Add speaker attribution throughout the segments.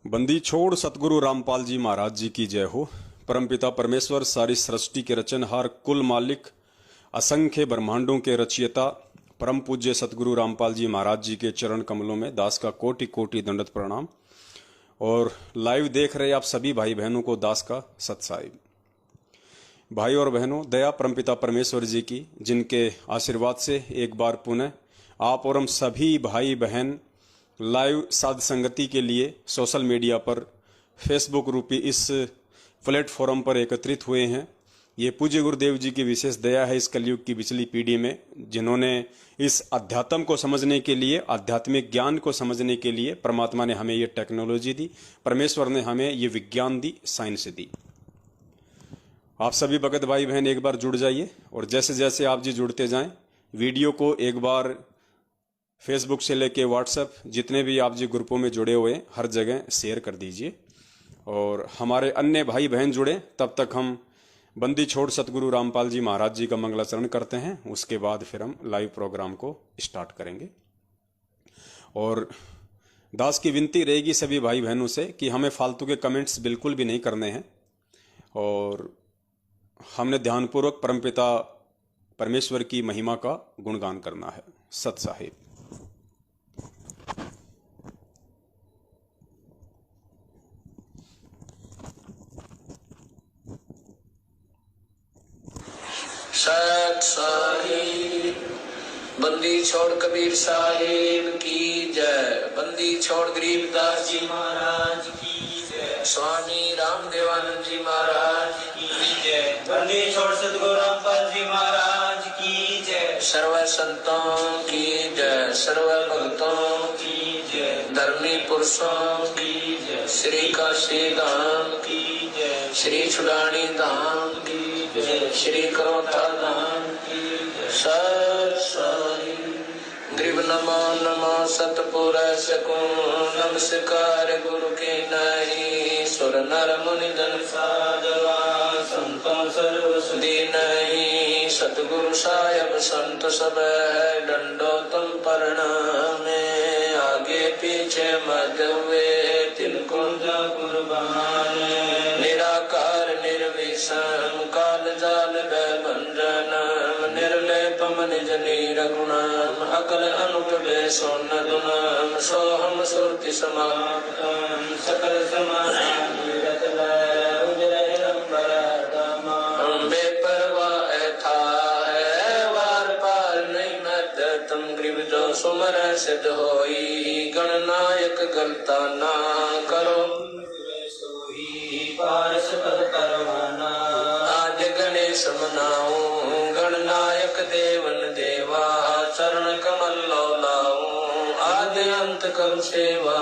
Speaker 1: बंदी छोड़ सतगुरु रामपाल जी महाराज जी की जय हो। परमपिता परमेश्वर सारी सृष्टि के रचनहार, कुल मालिक, असंख्य ब्रह्मांडों के रचयिता, परम पूज्य सतगुरु रामपाल जी महाराज जी के चरण कमलों में दास का कोटि कोटि दंडवत प्रणाम। और लाइव देख रहे आप सभी भाई बहनों को दास का सत्साहिब। भाई और बहनों, दया परमपिता परमेश्वर जी की, जिनके आशीर्वाद से एक बार पुनः आप और हम सभी भाई बहन लाइव साध संगति के लिए सोशल मीडिया पर फेसबुक रूपी इस प्लेटफॉर्म पर एकत्रित हुए हैं। ये पूज्य गुरुदेव जी की विशेष दया है इस कलयुग की पिछली पीढ़ी में, जिन्होंने इस अध्यात्म को समझने के लिए, आध्यात्मिक ज्ञान को समझने के लिए परमात्मा ने हमें ये टेक्नोलॉजी दी, परमेश्वर ने हमें ये विज्ञान दी, साइंस दी। आप सभी भगत भाई बहन एक बार जुड़ जाइए, और जैसे जैसे आप जी जुड़ते जाएं, वीडियो को एक बार फेसबुक से लेके व्हाट्सएप, जितने भी आप जी ग्रुपों में जुड़े हुए हैं, हर जगह शेयर कर दीजिए। और हमारे अन्य भाई बहन जुड़े, तब तक हम बंदी छोड़ सतगुरु रामपाल जी महाराज जी का मंगलाचरण करते हैं। उसके बाद फिर हम लाइव प्रोग्राम को स्टार्ट करेंगे। और दास की विनती रहेगी सभी भाई बहनों से कि हमें फालतू के कमेंट्स बिल्कुल भी नहीं करने हैं, और हमने ध्यानपूर्वक परमपिता परमेश्वर की महिमा का गुणगान करना है। सत साहिब।
Speaker 2: सत साहिब। बंदी छोड़ कबीर साहिब की जय। बंदी छोड़ गरीबदास जी महाराज की जय। स्वामी रामदेवानंद जी महाराज की जय। बंदी छोड़ सतगुरु रामपाल जी महाराज की जय। सर्व संतों की जय, सर्व भक्तों की जय, धर्मी पुरुषों की जय, श्री काशी धाम की जय, श्री छुड़ानी धाम की जय, श्री करोता धाम की जय। सत साहिब। ग्रीव नमो नमो सतपुर सकूं, नमस्कार गुरु के नहीं, सुर नर मुनि जन साधवा, संतों सर्व सुधी नहीं, सतगुरु साहिब संत सब है, डंडो तुम प्रणामे, आगे पीछे मध्य हुए तिनको जा कुर्बान, निराकार निर्विषम काल जाल भंजनम, निर्लेपम निज नीर गुणम, अकल अनुपे सोन दुनम, सोहम सुरति समाप्तम, सकल समाना सुमर सिद्ध होई, गणनायक गलता ना करो, पारस पद परवाना, आज गणेश मनाऊं, गणनायक देवन देवा, चरण कमल लाऊं, आदि अंत कर सेवा,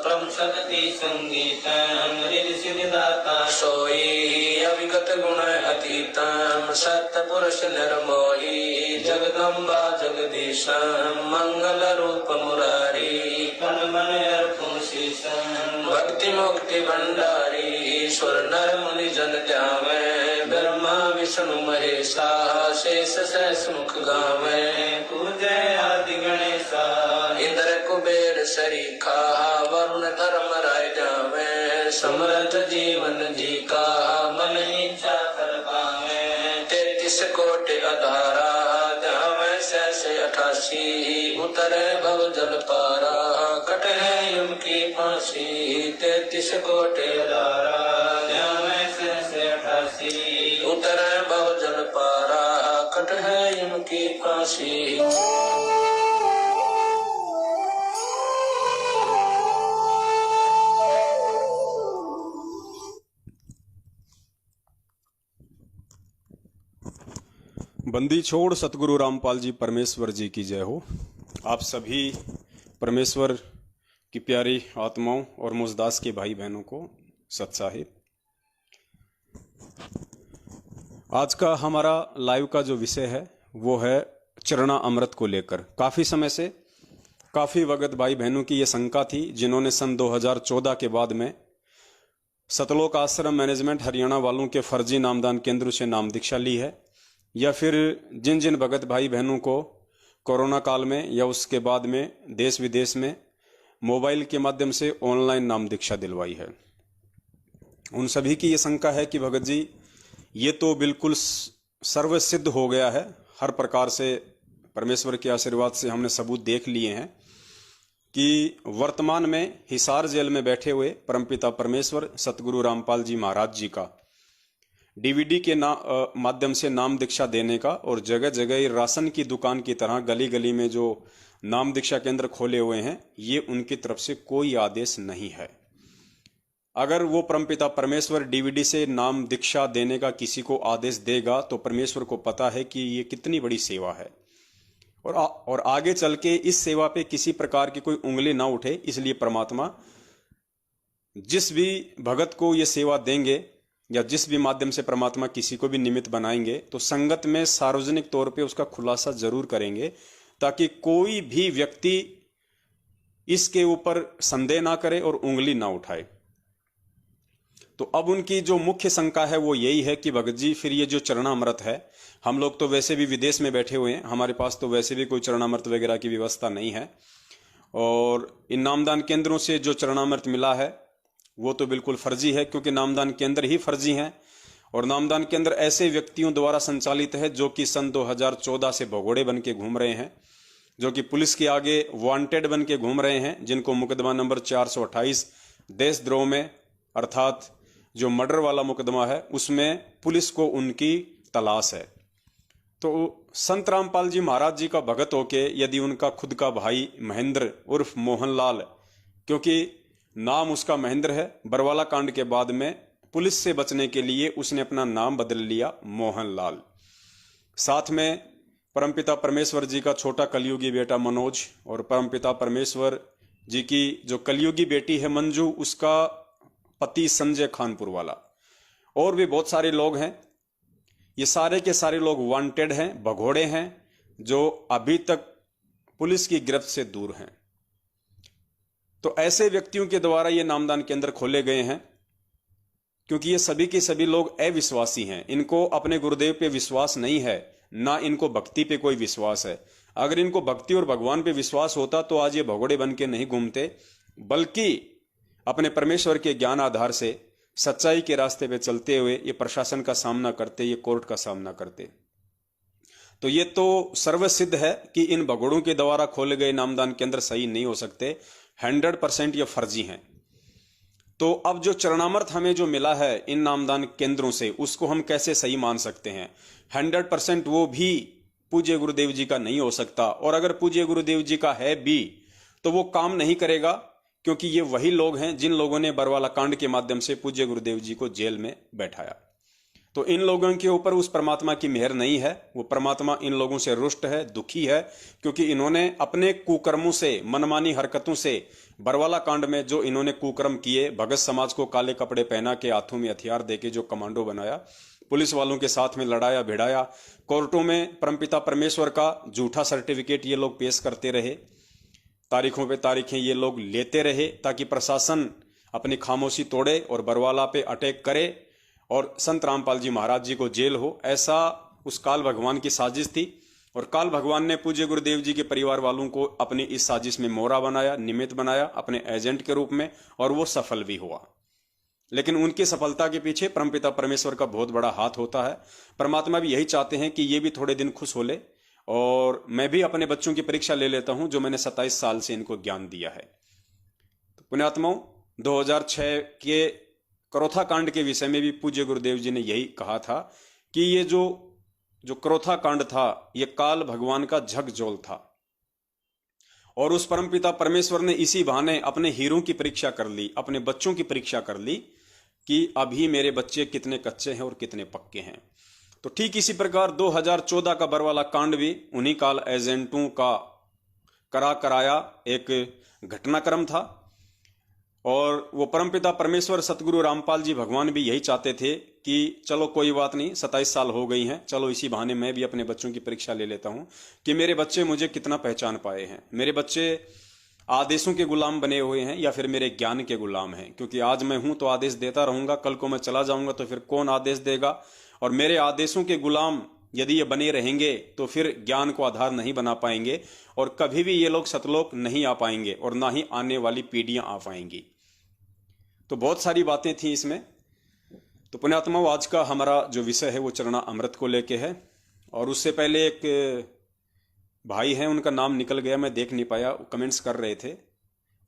Speaker 2: परम शक्ति संगीतम, रिद्धि सिद्धि दाता सोई, अविगत गुण अतीतम, सत्य पुरुष निर्मोही, जगदम्बा जगदीशम, मंगल रूप मुरारी, तन मन अर्पण शीशम, भक्ति मुक्ति भंडारी, ईश्वर नर मुनि जन ध्यावे, ब्रह्मा विष्णु महेशा, शेष सहस मुख गावे, पूजे आदि गणेशा, इंद्र कुबेर सरीखा, वरुण धर्म राय जावे, समर्थ जीवन जी का, मन इच्छा कर पावे, 33 कोटि अधारा, ध्यावे सहसे 88, उतरे भव जल पारा, कट है युम की फांसी, 33 कोटि अधारा, ध्यावे सहसे 88, उतरे भव जल पारा, कट है युम की फांसी।
Speaker 1: बंदी छोड़ सतगुरु रामपाल जी परमेश्वर जी की जय हो। आप सभी परमेश्वर की प्यारी आत्माओं और मुजदास के भाई बहनों को सत साहिब। आज का हमारा लाइव का जो विषय है वो है चरणा अमृत को लेकर। काफ़ी समय से काफ़ी वक्त भाई बहनों की ये शंका थी, जिन्होंने सन 2014 के बाद में सतलोक आश्रम मैनेजमेंट हरियाणा वालों के फर्जी नामदान केंद्र से नाम दीक्षा ली है, या फिर जिन जिन भगत भाई बहनों को कोरोना काल में या उसके बाद में देश विदेश में मोबाइल के माध्यम से ऑनलाइन नाम दीक्षा दिलवाई है। उन सभी की ये शंका है कि भगत जी ये तो बिल्कुल सर्वसिद्ध हो गया है, हर प्रकार से परमेश्वर के आशीर्वाद से हमने सबूत देख लिए हैं कि वर्तमान में हिसार जेल में बैठे हुए परमपिता परमेश्वर सतगुरु रामपाल जी महाराज जी का डीवीडी के माध्यम से नाम दीक्षा देने का और जगह जगह राशन की दुकान की तरह गली गली में जो नाम दीक्षा केंद्र खोले हुए हैं, ये उनकी तरफ से कोई आदेश नहीं है। अगर वो परमपिता परमेश्वर डीवीडी से नाम दीक्षा देने का किसी को आदेश देगा तो परमेश्वर को पता है कि ये कितनी बड़ी सेवा है और आगे चल के इस सेवा पे किसी प्रकार की कोई उंगली ना उठे, इसलिए परमात्मा जिस भी भगत को ये सेवा देंगे या जिस भी माध्यम से परमात्मा किसी को भी निमित्त बनाएंगे तो संगत में सार्वजनिक तौर पे उसका खुलासा जरूर करेंगे, ताकि कोई भी व्यक्ति इसके ऊपर संदेह ना करे और उंगली ना उठाए। तो अब उनकी जो मुख्य शंका है वो यही है कि भगत जी फिर ये जो चरणामृत है, हम लोग तो वैसे भी विदेश में बैठे हुए हैं, हमारे पास तो वैसे भी कोई चरणामृत वगैरह की व्यवस्था नहीं है, और इन नामदान केंद्रों से जो चरणामृत मिला है वो तो बिल्कुल फर्जी है, क्योंकि नामदान केंद्र ही फर्जी हैं और नामदान केंद्र ऐसे व्यक्तियों द्वारा संचालित है जो कि सन 2014 से भगोड़े बन के घूम रहे हैं, जो कि पुलिस के आगे वांटेड बन के घूम रहे हैं, जिनको मुकदमा नंबर 428 देशद्रोह में अर्थात जो मर्डर वाला मुकदमा है उसमें पुलिस को उनकी तलाश है। तो संत रामपाल जी महाराज जी का भगत होके यदि उनका खुद का भाई महेंद्र उर्फ मोहनलाल, क्योंकि नाम उसका महेंद्र है, बरवाला कांड के बाद में पुलिस से बचने के लिए उसने अपना नाम बदल लिया मोहनलाल, साथ में परमपिता परमेश्वर जी का छोटा कलयुगी बेटा मनोज और परमपिता परमेश्वर जी की जो कलयुगी बेटी है मंजू, उसका पति संजय खानपुर वाला, और भी बहुत सारे लोग हैं। ये सारे के सारे लोग वांटेड हैं, भगोड़े हैं, जो अभी तक पुलिस की गिरफ्त से दूर हैं। तो ऐसे व्यक्तियों के द्वारा ये नामदान केंद्र खोले गए हैं, क्योंकि ये सभी के सभी लोग अविश्वासी हैं, इनको अपने गुरुदेव पे विश्वास नहीं है, ना इनको भक्ति पे कोई विश्वास है। अगर इनको भक्ति और भगवान पे विश्वास होता तो आज ये भगोड़े बन के नहीं घूमते, बल्कि अपने परमेश्वर के ज्ञान आधार से सच्चाई के रास्ते पे चलते हुए ये प्रशासन का सामना करते, ये कोर्ट का सामना करते। तो ये तो सर्वसिद्ध है कि इन भगोड़ों के द्वारा खोले गए नामदान केंद्र सही नहीं हो सकते, 100% ये फर्जी हैं। तो अब जो चरणामृत हमें जो मिला है इन नामदान केंद्रों से, उसको हम कैसे सही मान सकते हैं? 100% वो भी पूज्य गुरुदेव जी का नहीं हो सकता, और अगर पूज्य गुरुदेव जी का है भी तो वो काम नहीं करेगा, क्योंकि ये वही लोग हैं जिन लोगों ने बरवाला कांड के माध्यम से पूज्य गुरुदेव जी को जेल में बैठाया। तो इन लोगों के ऊपर उस परमात्मा की मेहर नहीं है, वो परमात्मा इन लोगों से रुष्ट है, दुखी है, क्योंकि इन्होंने अपने कुकर्मों से, मनमानी हरकतों से, बरवाला कांड में जो इन्होंने कुकर्म किए, भगत समाज को काले कपड़े पहना के हाथों में हथियार देके जो कमांडो बनाया, पुलिस वालों के साथ में लड़ाया भिड़ाया, कोर्टों में परमपिता परमेश्वर का झूठा सर्टिफिकेट ये लोग पेश करते रहे, तारीखों पे तारीखें ये लोग लेते रहे, ताकि प्रशासन अपनी खामोशी तोड़े और बरवाला पे अटैक करे और संत रामपाल जी महाराज जी को जेल हो। ऐसा उस काल भगवान की साजिश थी, और काल भगवान ने पूज्य गुरुदेव जी के परिवार वालों को अपनी इस साजिश में मोहरा बनाया, निमित्त बनाया अपने एजेंट के रूप में, और वो सफल भी हुआ। लेकिन उनकी सफलता के पीछे परमपिता परमेश्वर का बहुत बड़ा हाथ होता है। परमात्मा भी यही चाहते हैं कि ये भी थोड़े दिन खुश हो ले, और मैं भी अपने बच्चों की परीक्षा ले लेता हूं जो मैंने 27 साल से इनको ज्ञान दिया है। तो पुण्यात्माओं, 2006 के करोथा कांड के विषय में भी पूज्य गुरुदेव जी ने यही कहा था कि ये जो करोथा कांड था ये काल भगवान का झकझोल था, और उस परमपिता परमेश्वर ने इसी बहाने अपने हीरों की परीक्षा कर ली, अपने बच्चों की परीक्षा कर ली कि अभी मेरे बच्चे कितने कच्चे हैं और कितने पक्के हैं। तो ठीक इसी प्रकार 2014 का बरवाला कांड भी उन्हीं काल एजेंटों का कराया एक घटनाक्रम था, और वो परमपिता परमेश्वर सतगुरु रामपाल जी भगवान भी यही चाहते थे कि चलो कोई बात नहीं, 27 साल हो गई हैं, चलो इसी बहाने मैं भी अपने बच्चों की परीक्षा ले लेता हूं कि मेरे बच्चे मुझे कितना पहचान पाए हैं, मेरे बच्चे आदेशों के गुलाम बने हुए हैं या फिर मेरे ज्ञान के गुलाम हैं। क्योंकि आज मैं हूं तो आदेश देता रहूंगा, कल को मैं चला जाऊंगा तो फिर कौन आदेश देगा, और मेरे आदेशों के गुलाम यदि ये बने रहेंगे तो फिर ज्ञान को आधार नहीं बना पाएंगे और कभी भी ये लोग सतलोक नहीं आ पाएंगे और ना ही आने वाली पीढ़ियां आ पाएंगी। तो बहुत सारी बातें थी इसमें। तो पुण्यात्माओं, आज का हमारा जो विषय है वो चरणा अमृत को लेके है। और उससे पहले एक भाई हैं, उनका नाम निकल गया, मैं देख नहीं पाया, कमेंट्स कर रहे थे।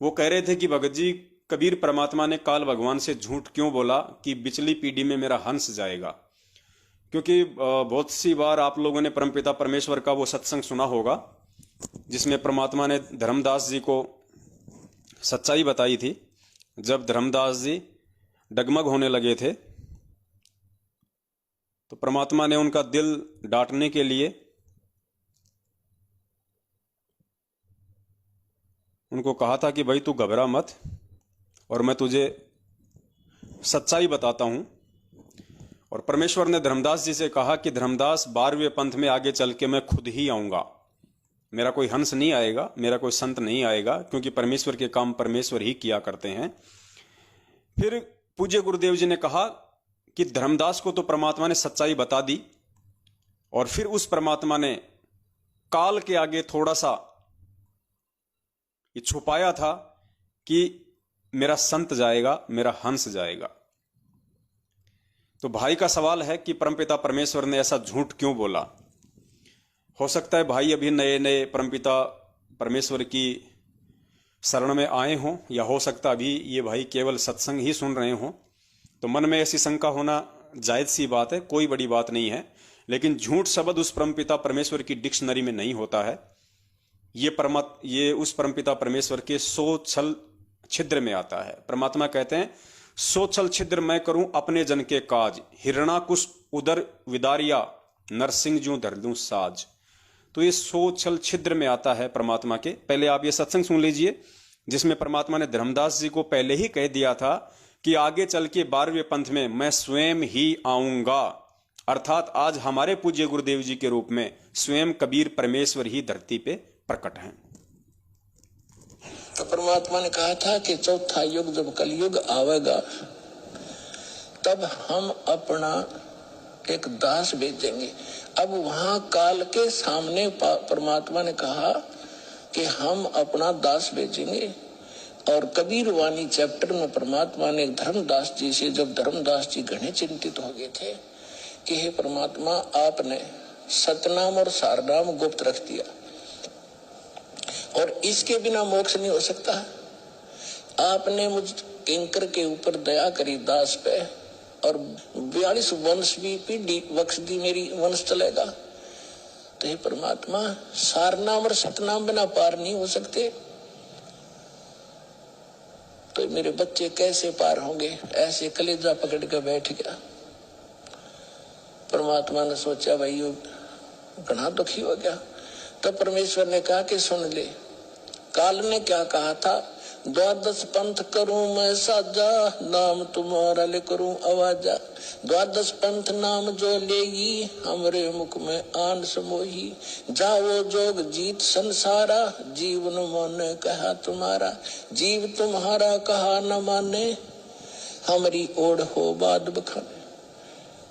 Speaker 1: वो कह रहे थे कि भगत जी, कबीर परमात्मा ने काल भगवान से झूठ क्यों बोला कि बिचली पीढ़ी में मेरा हंस जाएगा। क्योंकि बहुत सी बार आप लोगों ने परमपिता परमेश्वर का वो सत्संग सुना होगा जिसमें परमात्मा ने धर्मदास जी को सच्चाई बताई थी। जब धर्मदास जी डगमग होने लगे थे तो परमात्मा ने उनका दिल डांटने के लिए उनको कहा था कि भाई तू घबरा मत और मैं तुझे सच्चाई बताता हूं। और परमेश्वर ने धर्मदास जी से कहा कि धर्मदास, 12वें पंथ में आगे चल के मैं खुद ही आऊंगा, मेरा कोई हंस नहीं आएगा, मेरा कोई संत नहीं आएगा, क्योंकि परमेश्वर के काम परमेश्वर ही किया करते हैं। फिर पूज्य गुरुदेव जी ने कहा कि धर्मदास को तो परमात्मा ने सच्चाई बता दी और फिर उस परमात्मा ने काल के आगे थोड़ा सा ये छुपाया था कि मेरा संत जाएगा, मेरा हंस जाएगा। तो भाई का सवाल है कि परमपिता परमेश्वर ने ऐसा झूठ क्यों बोला। हो सकता है भाई अभी नए नए परमपिता परमेश्वर की शरण में आए हों, या हो सकता अभी ये भाई केवल सत्संग ही सुन रहे हों। तो मन में ऐसी शंका होना जायज सी बात है, कोई बड़ी बात नहीं है। लेकिन झूठ शब्द उस परमपिता परमेश्वर की डिक्शनरी में नहीं होता है। ये उस परमपिता परमेश्वर के 100 छल छिद्र में आता है। परमात्मा कहते हैं, 100 छल छिद्र मैं करूं अपने जन के काज, हिरणाकुश उदर विदारिया, नरसिंह जूं धर दूं साज। तो ये 100 छल छिद्र में आता है परमात्मा के। पहले आप ये सत्संग सुन लीजिए जिसमें परमात्मा ने धर्मदास जी को पहले ही कह दिया था कि आगे चल के 12वें पंथ में मैं स्वयं ही आऊंगा। अर्थात आज हमारे पूज्य गुरुदेव जी के रूप में स्वयं कबीर परमेश्वर ही धरती पे प्रकट हैं।
Speaker 2: तो परमात्मा ने कहा था कि चौथा युग जब कलयुग आवेगा तब हम अपना एक दास भेजेंगे। अब वहां काल के सामने परमात्मा ने कहा कि हम अपना दास भेजेंगे। और कबीर वाणी चैप्टर में परमात्मा ने धर्मदास जी से, जब धर्मदास जी घने चिंतित हो गए थे कि हे परमात्मा, आपने सतनाम और सारनाम गुप्त रख दिया और इसके बिना मोक्ष नहीं हो सकता। आपने मुझ किंकर के ऊपर दया करी दास पे और 42 वंश भी पीढ़ी बख्श दी, मेरी वंश चलेगा। तो हे परमात्मा, सारनाम और सतनाम बिना पार नहीं हो सकते, तो मेरे बच्चे कैसे पार होंगे। ऐसे कलेजा पकड़ कर बैठ गया। परमात्मा ने सोचा भाई ये घना दुखी हो गया। तो परमेश्वर ने कहा कि सुन ले, काल ने क्या कहा था, 12 पंथ करूं मैं साजा, नाम तुम्हारा ले करूं आवाजा। 12 पंथ नाम जो लेगी, हमरे मुख में आन समोही। जाओ जोग जीत संसारा, जीवन मन कहा तुम्हारा। जीव तुम्हारा कहा न माने, हमारी ओढ़ हो बाद बखाने।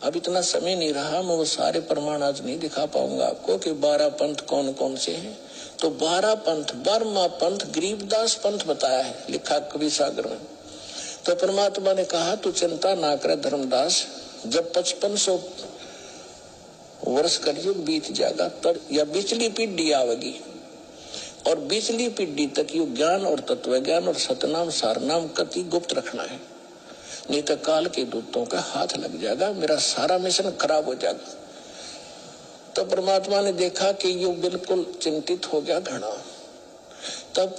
Speaker 2: अब इतना समय नहीं रहा, मैं वो सारे प्रमाण आज नहीं दिखा पाऊंगा आपको कि 12 पंथ कौन कौन से हैं। तो 12 पंथ, 12वां पंथ गरीबदास पंथ बताया है, लिखा कवि सागर में। तो परमात्मा ने कहा तू चिंता ना कर धर्मदास, जब 5500 वर्ष कलयुग बीत जाएगा तब या बिचली पीढ़ी आवेगी और बिचली पीढ़ी तक यू ज्ञान और तत्व ज्ञान और सतनाम सारनाम कति गुप्त रखना है, नहीं तो काल के दूतों का हाथ लग जाएगा, मेरा सारा मिशन खराब हो जाएगा। तो परमात्मा ने देखा कि यू बिल्कुल चिंतित हो गया घना। तब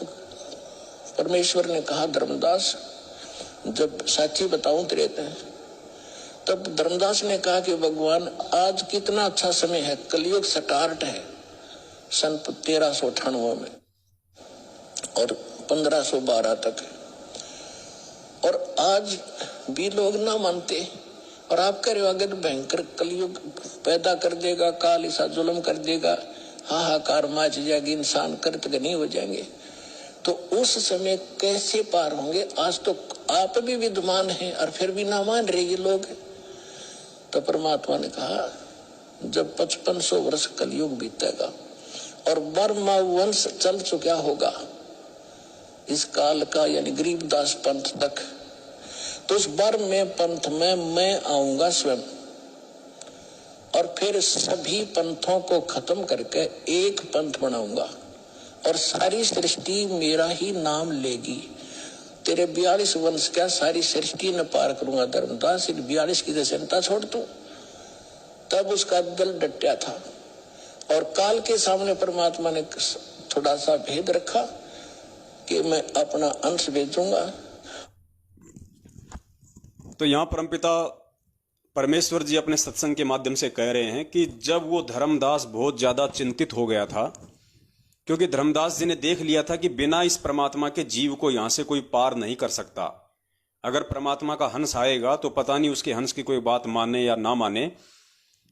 Speaker 2: परमेश्वर ने कहा धर्मदास, जब साक्षी बताऊं तेरे ते, तब धर्मदास ने कहा कि भगवान आज कितना अच्छा समय है, कलयुग स्टार्ट है सन 1398 में और 1512 तक, और आज भी लोग ना मानते और आप कह रहे हो अगर भयंकर कलयुग पैदा कर देगा, काल ऐसा जुल्म कर देगा, हाहाकार मच जाएगी, इंसान करत नहीं हो जाएंगे, तो उस समय कैसे पार होंगे। आज तो आप भी विद्वान हैं और फिर भी ना मान रहे ये लोग। तो परमात्मा ने कहा जब 5500 वर्ष कलयुग बीतेगा और बर्मा वंश चल चुका होगा इस काल का, यानी गरीबदास पंथ तक, तो उस बर्म में पंथ में मैं आऊंगा स्वयं और फिर सभी पंथों को खत्म करके एक पंथ बनाऊंगा और सारी सृष्टि मेरा ही नाम लेगी। तेरे 42 वंश क्या सारी सृष्टि न पार करूंगा धर्मदास, 42 की तो चिंता छोड़ तू। तब उसका दिल डटा था और काल के सामने परमात्मा ने थोड़ा सा भेद रखा कि मैं अपना अंश भेजूंगा।
Speaker 1: तो यहाँ परमपिता परमेश्वर जी अपने सत्संग के माध्यम से कह रहे हैं कि जब वो धर्मदास बहुत ज्यादा चिंतित हो गया था, क्योंकि धर्मदास जी ने देख लिया था कि बिना इस परमात्मा के जीव को यहां से कोई पार नहीं कर सकता। अगर परमात्मा का हंस आएगा तो पता नहीं उसके हंस की कोई बात माने या ना माने।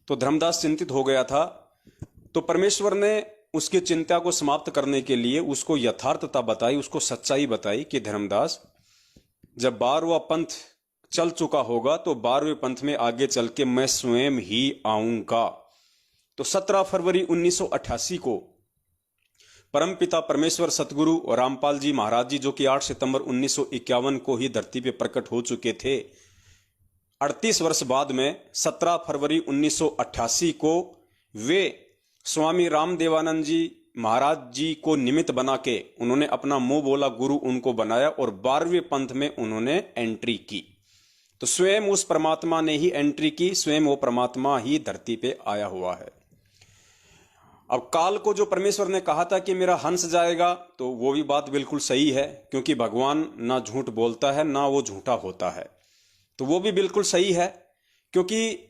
Speaker 1: तो धर्मदास चिंतित हो गया था। तो परमेश्वर ने उसकी चिंता को समाप्त करने के लिए उसको यथार्थता बताई, उसको सच्चाई बताई कि धर्मदास, जब 12वां पंथ चल चुका होगा तो 12वें पंथ में आगे चल के मैं स्वयं ही आऊंगा। तो 17 फरवरी 1988 को परमपिता परमेश्वर सतगुरु रामपाल जी महाराज जी, जो कि 8 सितंबर 1951 को ही धरती पे प्रकट हो चुके थे, 38 वर्ष बाद में 17 फरवरी 1988 को वे स्वामी रामदेवानंद जी महाराज जी को निमित्त बना के उन्होंने अपना मुंह बोला गुरु उनको बनाया और 12वें पंथ में उन्होंने एंट्री की। तो स्वयं उस परमात्मा ने ही एंट्री की, स्वयं वो परमात्मा ही धरती पे आया हुआ है। अब काल को जो परमेश्वर ने कहा था कि मेरा हंस जाएगा, तो वो भी बात बिल्कुल सही है, क्योंकि भगवान ना झूठ बोलता है ना वो झूठा होता है। तो वो भी बिल्कुल सही है, क्योंकि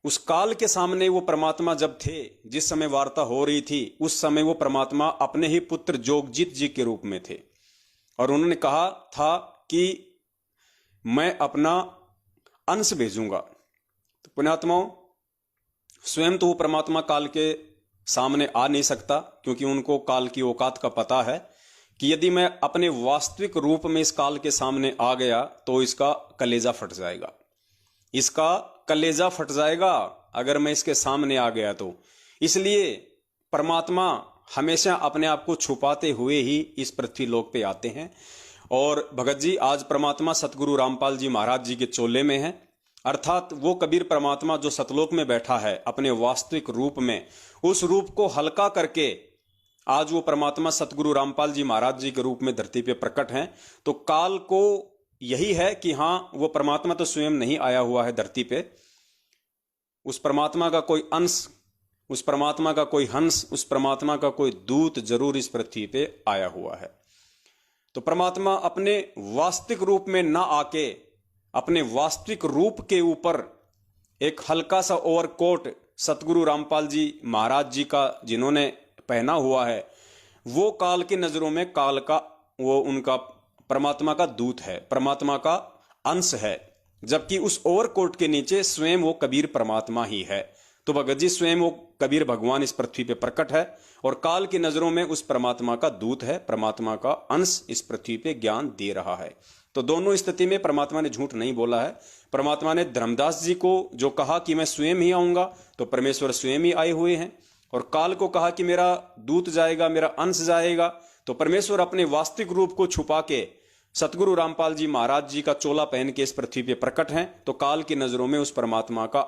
Speaker 1: उस काल के सामने वो परमात्मा जब थे, जिस समय वार्ता हो रही थी, उस समय वो परमात्मा अपने ही पुत्र जोगजीत जी के रूप में थे और उन्होंने कहा था कि मैं अपना अंश भेजूंगा। तो पुण्यात्माओं, स्वयं तो वो परमात्मा काल के सामने आ नहीं सकता, क्योंकि उनको काल की औकात का पता है कि यदि मैं अपने वास्तविक रूप में इस काल के सामने आ गया तो इसका कलेजा फट जाएगा, इसका कलेजा फट जाएगा अगर मैं इसके सामने आ गया तो। इसलिए परमात्मा हमेशा अपने आप को छुपाते हुए ही इस पृथ्वी लोक पे आते हैं। और भगत जी, आज परमात्मा सतगुरु रामपाल जी महाराज जी के चोले में है, अर्थात वो कबीर परमात्मा जो सतलोक में बैठा है अपने वास्तविक रूप में, उस रूप को हल्का करके आज वो परमात्मा सतगुरु रामपाल जी महाराज जी के रूप में धरती पे प्रकट हैं। तो काल को यही है कि हां, वो परमात्मा तो स्वयं नहीं आया हुआ है धरती पे, उस परमात्मा का कोई अंश, उस परमात्मा का कोई हंस, उस परमात्मा का कोई दूत जरूर इस पृथ्वी पे आया हुआ है। तो परमात्मा अपने वास्तविक रूप में ना आके अपने वास्तविक रूप के ऊपर एक हल्का सा ओवरकोट सतगुरु रामपाल जी महाराज जी का जिन्होंने पहना हुआ है, वो काल की नजरों में काल का, वो उनका परमात्मा का दूत है, परमात्मा का अंश है, जबकि उस ओवरकोट के नीचे स्वयं वो कबीर परमात्मा ही है। तो भगत जी, स्वयं वो कबीर भगवान इस पृथ्वी पे प्रकट है और काल की नजरों में उस परमात्मा का दूत है, परमात्मा का अंश इस पृथ्वी पे ज्ञान दे रहा है। तो दोनों स्थिति में परमात्मा ने झूठ नहीं बोला है। परमात्मा ने धर्मदास जी को जो कहा कि मैं स्वयं ही आऊंगा, तो परमेश्वर स्वयं ही आए हुए हैं। और काल को कहा कि मेरा दूत जाएगा, मेरा अंश जाएगा, तो परमेश्वर अपने वास्तविक रूप को छुपा के सतगुरु रामपाल जी महाराज जी का चोला पहन के इस पृथ्वी पे प्रकट हैं। तो काल की नजरों में उस परमात्मा का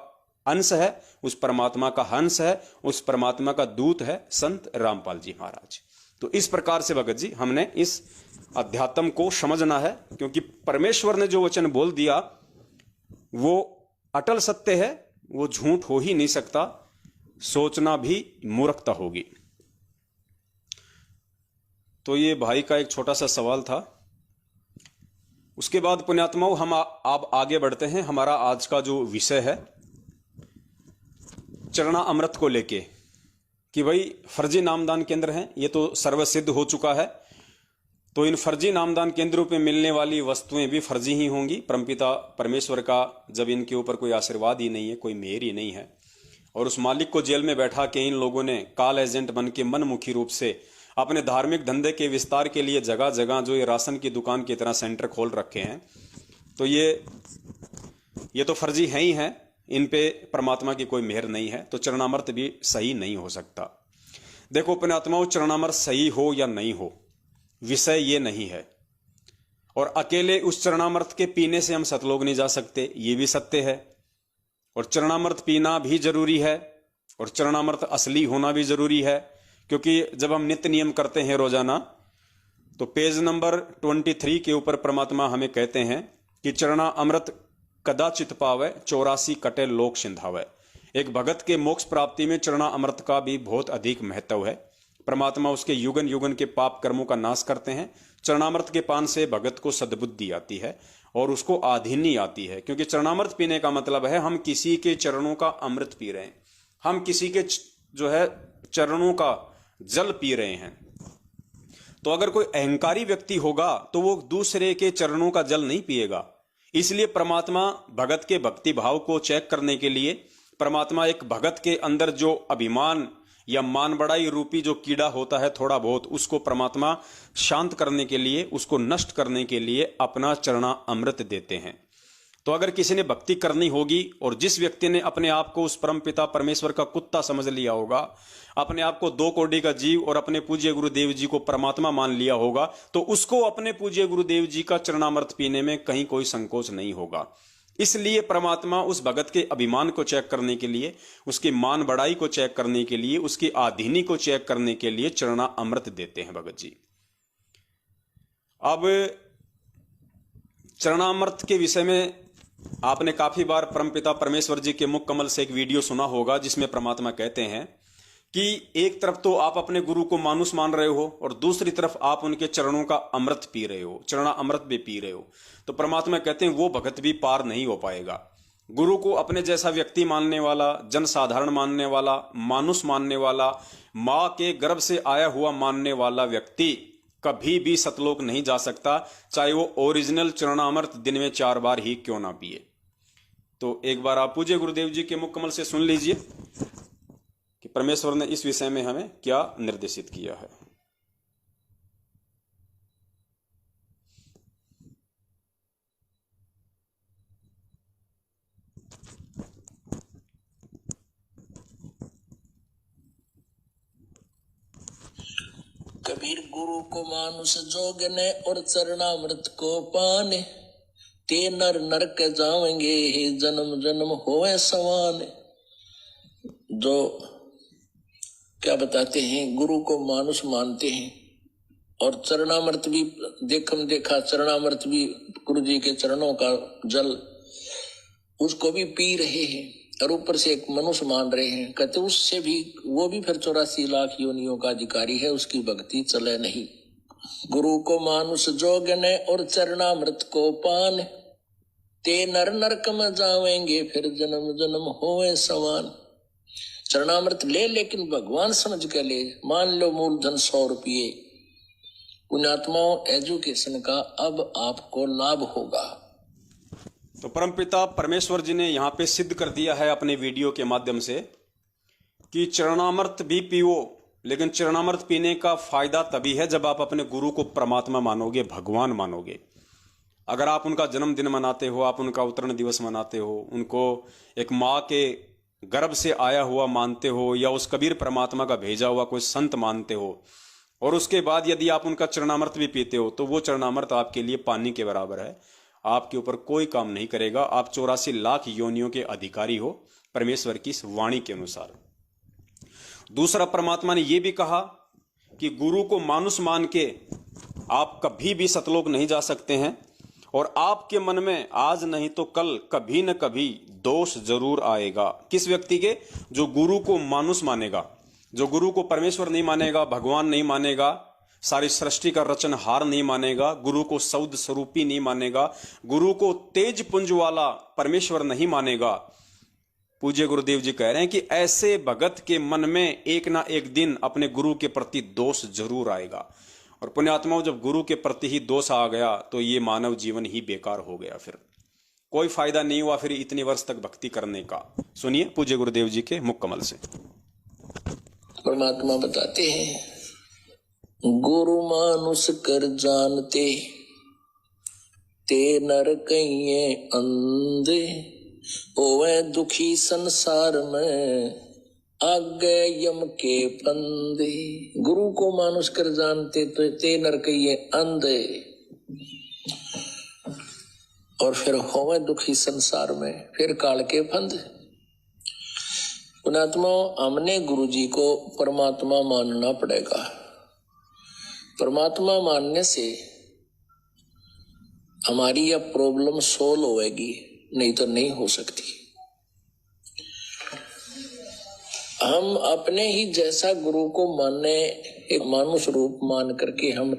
Speaker 1: अंश है, उस परमात्मा का हंस है, उस परमात्मा का दूत है संत रामपाल जी महाराज। तो इस प्रकार से भगत जी हमने इस अध्यात्म को समझना है, क्योंकि परमेश्वर ने जो वचन बोल दिया वो अटल सत्य है, वो झूठ हो ही नहीं सकता, सोचना भी मूर्खता होगी। तो ये भाई का एक छोटा सा सवाल था। उसके बाद पुण्यात्माओं, हम आप आगे बढ़ते हैं। हमारा आज का जो विषय है चरणा अमृत को लेके, कि भाई फर्जी नामदान केंद्र हैं, ये तो सर्वसिद्ध हो चुका है। तो इन फर्जी नामदान केंद्रों पे मिलने वाली वस्तुएं भी फर्जी ही होंगी। परमपिता परमेश्वर का जब इनके ऊपर कोई आशीर्वाद ही नहीं है, कोई मेहर ही नहीं है, और उस मालिक को जेल में बैठा के इन लोगों ने काल एजेंट बन के मनमुखी रूप से अपने धार्मिक धंधे के विस्तार के लिए जगह जगह जो ये राशन की दुकान की तरह सेंटर खोल रखे हैं, तो ये तो फर्जी है ही हैं। इन पे परमात्मा की कोई मेहर नहीं है, तो चरणामृत भी सही नहीं हो सकता। देखो पुण्यात्माओं, चरणामृत सही हो या नहीं हो, विषय ये नहीं है। और अकेले उस चरणामृत के पीने से हम सतलोक नहीं जा सकते, ये भी सत्य है। और चरणामृत पीना भी जरूरी है, और चरणामृत असली होना भी जरूरी है। क्योंकि जब हम नित्य नियम करते हैं रोजाना, तो पेज नंबर 23 के ऊपर परमात्मा हमें कहते हैं कि चरणा अमृत कदाचित पावे 84 कटे लोक सिंधावे। एक भगत के मोक्ष प्राप्ति में चरणा अमृत का भी बहुत अधिक महत्व है। परमात्मा उसके युगन युगन के पाप कर्मों का नाश करते हैं। चरणामृत के पान से भगत को सद्बुद्धि आती है और उसको आधीनी आती है। क्योंकि चरणामृत पीने का मतलब है हम किसी के चरणों का अमृत पी रहे हैं, हम किसी के जो है चरणों का जल पी रहे हैं। तो अगर कोई अहंकारी व्यक्ति होगा तो वो दूसरे के चरणों का जल नहीं पिएगा। इसलिए परमात्मा भगत के भक्ति भाव को चेक करने के लिए परमात्मा एक भगत के अंदर जो अभिमान या मान बड़ाई रूपी जो कीड़ा होता है थोड़ा बहुत, उसको परमात्मा शांत करने के लिए, उसको नष्ट करने के लिए अपना चरणा अमृत देते हैं। तो अगर किसी ने भक्ति करनी होगी और जिस व्यक्ति ने अपने आप को उस परम पिता परमेश्वर का कुत्ता समझ लिया होगा, अपने आप को 2 कोटि का जीव और अपने पूज्य गुरुदेव जी को परमात्मा मान लिया होगा, तो उसको अपने पूज्य गुरुदेव जी का चरणामृत पीने में कहीं कोई संकोच नहीं होगा। इसलिए परमात्मा उस भगत के अभिमान को चेक करने के लिए, उसकी मान बढ़ाई को चेक करने के लिए, उसकी आधीनी को चेक करने के लिए चरणा अमृत देते हैं भगत जी। अब चरणामृत के विषय में आपने काफी बार परमपिता परमेश्वर जी के मुख कमल से एक वीडियो सुना होगा, जिसमें परमात्मा कहते हैं कि एक तरफ तो आप अपने गुरु को मानुष मान रहे हो और दूसरी तरफ आप उनके चरणों का अमृत पी रहे हो, चरणा अमृत भी पी रहे हो। तो परमात्मा कहते हैं वो भगत भी पार नहीं हो पाएगा। गुरु को अपने जैसा व्यक्ति मानने वाला, जन साधारण मानने वाला, मानुष मानने वाला, मां के गर्भ से आया हुआ मानने वाला व्यक्ति कभी भी सतलोक नहीं जा सकता, चाहे वो ओरिजिनल चरणामृत दिन में 4 बार ही क्यों ना पिए। तो एक बार आप पूज्य गुरुदेव जी के मुख कमल से सुन लीजिए कि परमेश्वर ने इस विषय में हमें क्या निर्देशित किया है।
Speaker 2: कबीर गुरु को मानुष जोगने और चरणामृत को पाने, ते नर नरक जावेंगे जन्म जन्म होए समान। जो क्या बताते हैं, गुरु को मानुष मानते हैं और चरणामृत भी देखम देखा, चरणामृत भी गुरु जी के चरणों का जल उसको भी पी रहे हैं और ऊपर से एक मनुष्य मान रहे हैं। कहते उससे भी, वो भी फिर 84 लाख योनियों का अधिकारी है, उसकी भक्ति चले नहीं। गुरु को मानुष जोगने और चरणामृत को पान, ते नर नरक में जावेंगे फिर जन्म जन्म होए समान। चरणामृत ले, लेकिन भगवान समझ के ले। मान लो मूलधन 100 रुपये। पुण्यात्माओं, एजुकेशन का अब आपको लाभ होगा।
Speaker 1: तो परमपिता परमेश्वर जी ने यहाँ पे सिद्ध कर दिया है अपने वीडियो के माध्यम से कि चरणामृत भी पियो, लेकिन चरणामृत पीने का फायदा तभी है जब आप अपने गुरु को परमात्मा मानोगे, भगवान मानोगे। अगर आप उनका जन्मदिन मनाते हो, आप उनका उत्तरण दिवस मनाते हो, उनको एक माँ के गर्भ से आया हुआ मानते हो, या उस कबीर परमात्मा का भेजा हुआ कोई संत मानते हो, और उसके बाद यदि आप उनका चरणामृत भी पीते हो, तो वो चरणामृत आपके लिए पानी के बराबर है, आपके ऊपर कोई काम नहीं करेगा। आप 84 लाख योनियों के अधिकारी हो परमेश्वर की इस वाणी के अनुसार। दूसरा, परमात्मा ने यह भी कहा कि गुरु को मानुष मान के आप कभी भी सतलोक नहीं जा सकते हैं, और आपके मन में आज नहीं तो कल कभी न कभी दोष जरूर आएगा। किस व्यक्ति के? जो गुरु को मानुष मानेगा, जो गुरु को परमेश्वर नहीं मानेगा, भगवान नहीं मानेगा, सारी सृष्टि का रचनहार नहीं मानेगा, गुरु को सौद स्वरूपी नहीं मानेगा, गुरु को तेज पुंज वाला परमेश्वर नहीं मानेगा। पूज्य गुरुदेव जी कह रहे हैं कि ऐसे भगत के मन में एक ना एक दिन अपने गुरु के प्रति दोष जरूर आएगा। और पुण्यात्माओं, जब गुरु के प्रति ही दोष आ गया तो ये मानव जीवन ही बेकार हो गया, फिर कोई फायदा नहीं हुआ फिर इतने वर्ष तक भक्ति करने का। सुनिए पूज्य गुरुदेव जी के मुख कमल से।
Speaker 2: परमात्मा बताते हैं, गुरु मानुष कर जानते, ते नर कहिए अंधे, ओवे दुखी संसार में आगे यम के फंदे। गुरु को मानुष कर जानते तो ते नरक ये अंधे। और फिर होवे दुखी संसार में, फिर काल के फंदे। पुणात्मा, हमने गुरु जी को परमात्मा मानना पड़ेगा। परमात्मा मानने से हमारी यह प्रॉब्लम सोल्व होएगी, नहीं तो नहीं हो सकती। हम अपने ही जैसा गुरु को माने, एक मानुष रूप मान करके हम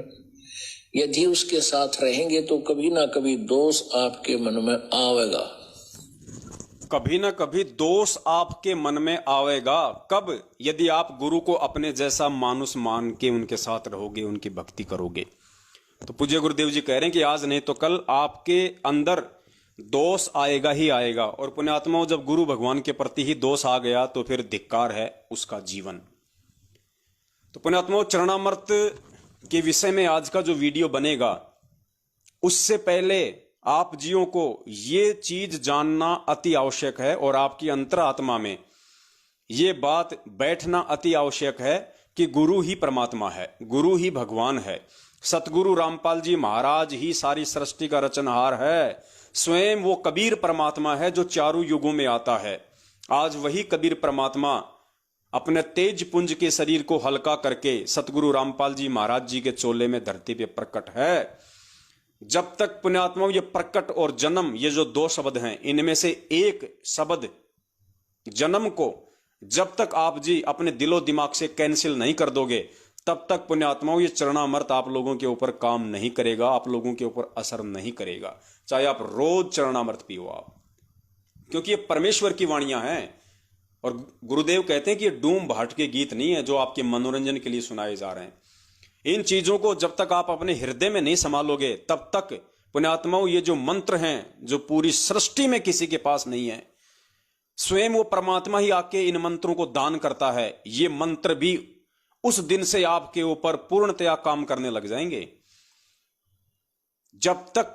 Speaker 2: यदि उसके साथ रहेंगे तो कभी ना कभी दोष आपके मन में आवेगा।
Speaker 1: कभी ना कभी दोष आपके मन में आवेगा। कब? यदि आप गुरु को अपने जैसा मानुष मान के उनके साथ रहोगे, उनकी भक्ति करोगे। तो पूज्य गुरुदेव जी कह रहे हैं कि आज नहीं तो कल आपके अंदर दोष आएगा ही आएगा। और पुण्यात्माओं, जब गुरु भगवान के प्रति ही दोष आ गया तो फिर धिक्कार है उसका जीवन। तो पुण्यात्माओं, चरणामृत के विषय में आज का जो वीडियो बनेगा, उससे पहले आप जियों को ये चीज जानना अति आवश्यक है और आपकी अंतरात्मा में ये बात बैठना अति आवश्यक है कि गुरु ही परमात्मा है, गुरु ही भगवान है। सतगुरु रामपाल जी महाराज ही सारी सृष्टि का रचनहार है। स्वयं वो कबीर परमात्मा है जो चारों युगों में आता है। आज वही कबीर परमात्मा अपने तेज पुंज के शरीर को हल्का करके सतगुरु रामपाल जी महाराज जी के चोले में धरती पे प्रकट है। जब तक पुण्यात्माओं ये प्रकट और जन्म, ये जो दो शब्द हैं, इनमें से एक शब्द जन्म को जब तक आप जी अपने दिलो दिमाग से कैंसिल नहीं कर दोगे, तब तक पुण्यात्माओं ये चरणामृत आप लोगों के ऊपर काम नहीं करेगा, आप लोगों के ऊपर असर नहीं करेगा, चाहे आप रोज चरणामृत पियो आप, क्योंकि ये परमेश्वर की वाणियां हैं। और गुरुदेव कहते हैं कि ये डूम भाट के गीत नहीं है जो आपके मनोरंजन के लिए सुनाए जा रहे हैं। इन चीजों को जब तक आप अपने हृदय में नहीं संभालोगे, तब तक पुण्यात्माओं ये जो मंत्र हैं जो पूरी सृष्टि में किसी के पास नहीं है, स्वयं वो परमात्मा ही आके इन मंत्रों को दान करता है, ये मंत्र भी उस दिन से आपके ऊपर पूर्णतया काम करने लग जाएंगे। जब तक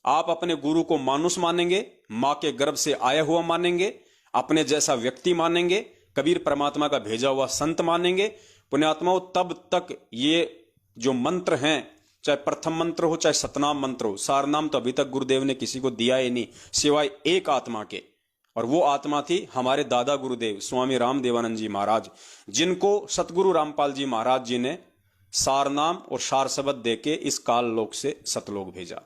Speaker 1: आप अपने गुरु को मानुष मानेंगे, मां के गर्भ से आया हुआ मानेंगे, अपने जैसा व्यक्ति मानेंगे, कबीर परमात्मा का भेजा हुआ संत मानेंगे, पुण्यात्माओं, तब तक ये जो मंत्र हैं, चाहे प्रथम मंत्र हो चाहे सतनाम मंत्र हो, सारनाम तो अभी तक गुरुदेव ने किसी को दिया ही नहीं सिवाय एक आत्मा के, और वो आत्मा थी हमारे दादा गुरुदेव स्वामी रामदेवानंद जी महाराज, जिनको सतगुरु रामपाल जी महाराज जी ने सारनाम और सार शब्द देके इस काल लोक से सतलोक भेजा।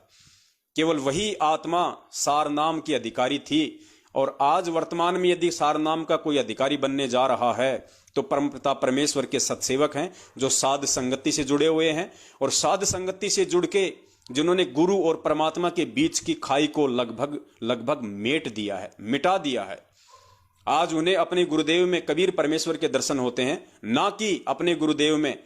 Speaker 1: केवल वही आत्मा सारनाम की अधिकारी थी। और आज वर्तमान में यदि सारनाम का कोई अधिकारी बनने जा रहा है तो परमपिता परमेश्वर के सत्सेवक हैं जो साध संगति से जुड़े हुए हैं, और साध संगति से जुड़ के जिन्होंने गुरु और परमात्मा के बीच की खाई को लगभग मेट दिया है, मिटा दिया है। आज उन्हें अपने गुरुदेव में कबीर परमेश्वर के दर्शन होते हैं, ना कि अपने गुरुदेव में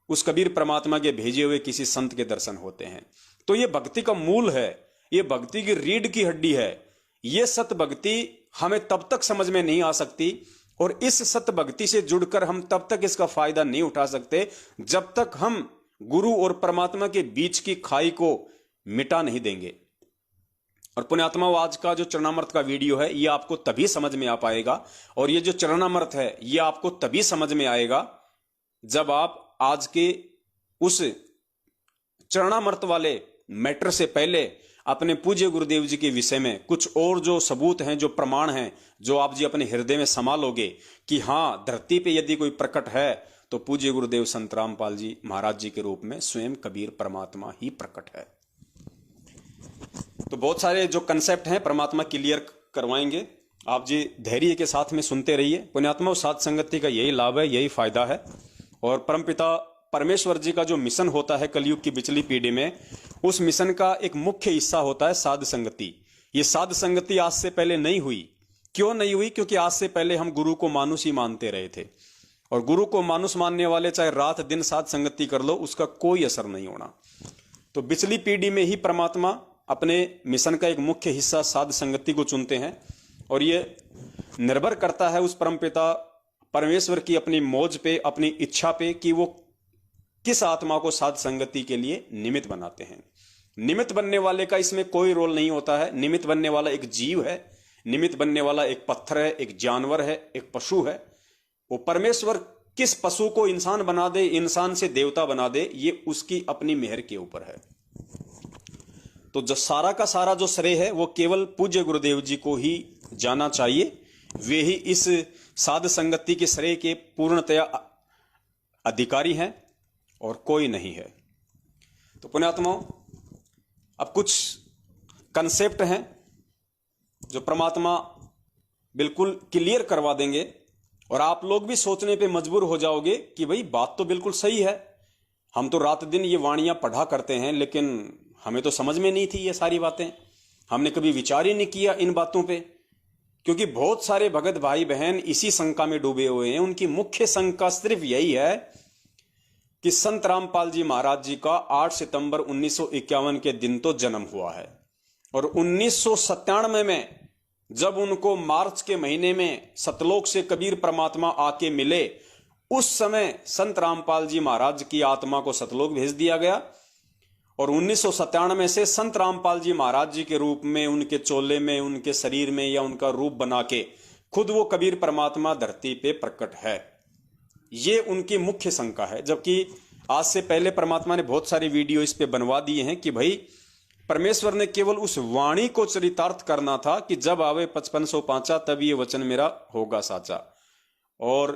Speaker 1: उस कबीर परमात्मा के भेजे हुए किसी संत के दर्शन होते हैं। तो ये भक्ति का मूल है, ये भक्ति की रीढ़ की हड्डी है। ये सत भक्ति हमें तब तक समझ में नहीं आ सकती और इस सत भक्ति से जुड़कर हम तब तक इसका फायदा नहीं उठा सकते जब तक हम गुरु और परमात्मा के बीच की खाई को मिटा नहीं देंगे। और पुण्यात्मा, आज का जो चरणामृत का वीडियो है ये आपको तभी समझ में आ पाएगा, और ये जो चरणामृत है ये आपको तभी समझ में आएगा जब आप आज के उस चरणामृत वाले मैटर से पहले अपने पूज्य गुरुदेव जी के विषय में कुछ और जो सबूत हैं, जो प्रमाण हैं, जो आप जी अपने हृदय में संभालोगे कि हाँ, धरती पे यदि कोई प्रकट है तो पूज्य गुरुदेव संत रामपाल जी महाराज जी के रूप में स्वयं कबीर परमात्मा ही प्रकट है। तो बहुत सारे जो कंसेप्ट हैं परमात्मा क्लियर करवाएंगे, आप जी धैर्य के साथ में सुनते रहिए। पुण्यात्मा, साध संगति का यही लाभ है, यही फायदा है। और परमपिता परमेश्वर जी का जो मिशन होता है कलयुग की पिछली पीढ़ी में, उस मिशन का एक मुख्य हिस्सा होता है साध संगति। ये साध संगति आज से पहले नहीं हुई। क्यों नहीं हुई? क्योंकि आज से पहले हम गुरु को मानुष ही मानते रहे थे, और गुरु को मानुष मानने वाले चाहे रात दिन साध संगति कर लो, उसका कोई असर नहीं होना। तो पिछली पीढ़ी में ही परमात्मा अपने मिशन का एक मुख्य हिस्सा साध संगति को चुनते हैं, और ये निर्भर करता है उस परमपिता परमेश्वर की अपनी मौज पे, अपनी इच्छा पे कि वो किस आत्मा को साध संगति के लिए निमित्त बनाते हैं। निमित्त बनने वाले का इसमें कोई रोल नहीं होता है। निमित्त बनने वाला एक जीव है, निमित्त बनने वाला एक पत्थर है, एक जानवर है, एक पशु है। वो परमेश्वर किस पशु को इंसान बना दे, इंसान से देवता बना दे, ये उसकी अपनी मेहर के ऊपर है। तो जो सारा का सारा जो श्रेय है वो केवल पूज्य गुरुदेव जी को ही जाना चाहिए। वे ही इस साध संगति के श्रेय के पूर्णतया अधिकारी हैं और कोई नहीं है। तो पुण्यात्माओं, अब कुछ कंसेप्ट हैं जो परमात्मा बिल्कुल क्लियर करवा देंगे और आप लोग भी सोचने पे मजबूर हो जाओगे कि भाई बात तो बिल्कुल सही है। हम तो रात दिन ये वाणियां पढ़ा करते हैं, लेकिन हमें तो समझ में नहीं थी ये सारी बातें। हमने कभी विचार ही नहीं किया इन बातों पे, क्योंकि बहुत सारे भगत भाई बहन इसी शंका में डूबे हुए हैं। उनकी मुख्य शंका सिर्फ यही है कि संत रामपाल जी महाराज जी का 8 सितंबर 1951 के दिन तो जन्म हुआ है और 1997 में जब उनको मार्च के महीने में सतलोक से कबीर परमात्मा आके मिले, उस समय संत रामपाल जी महाराज की आत्मा को सतलोक भेज दिया गया और 1997 से संत रामपाल जी महाराज जी के रूप में, उनके चोले में, उनके शरीर में या उनका रूप बना के खुद वो कबीर परमात्मा धरती पे प्रकट है। ये उनकी मुख्य शंका है। जबकि आज से पहले परमात्मा ने बहुत सारे वीडियो इस पे बनवा दिए हैं कि भाई परमेश्वर ने केवल उस वाणी को चरितार्थ करना था कि जब आवे 5500 पांचा तब ये वचन मेरा होगा साचा, और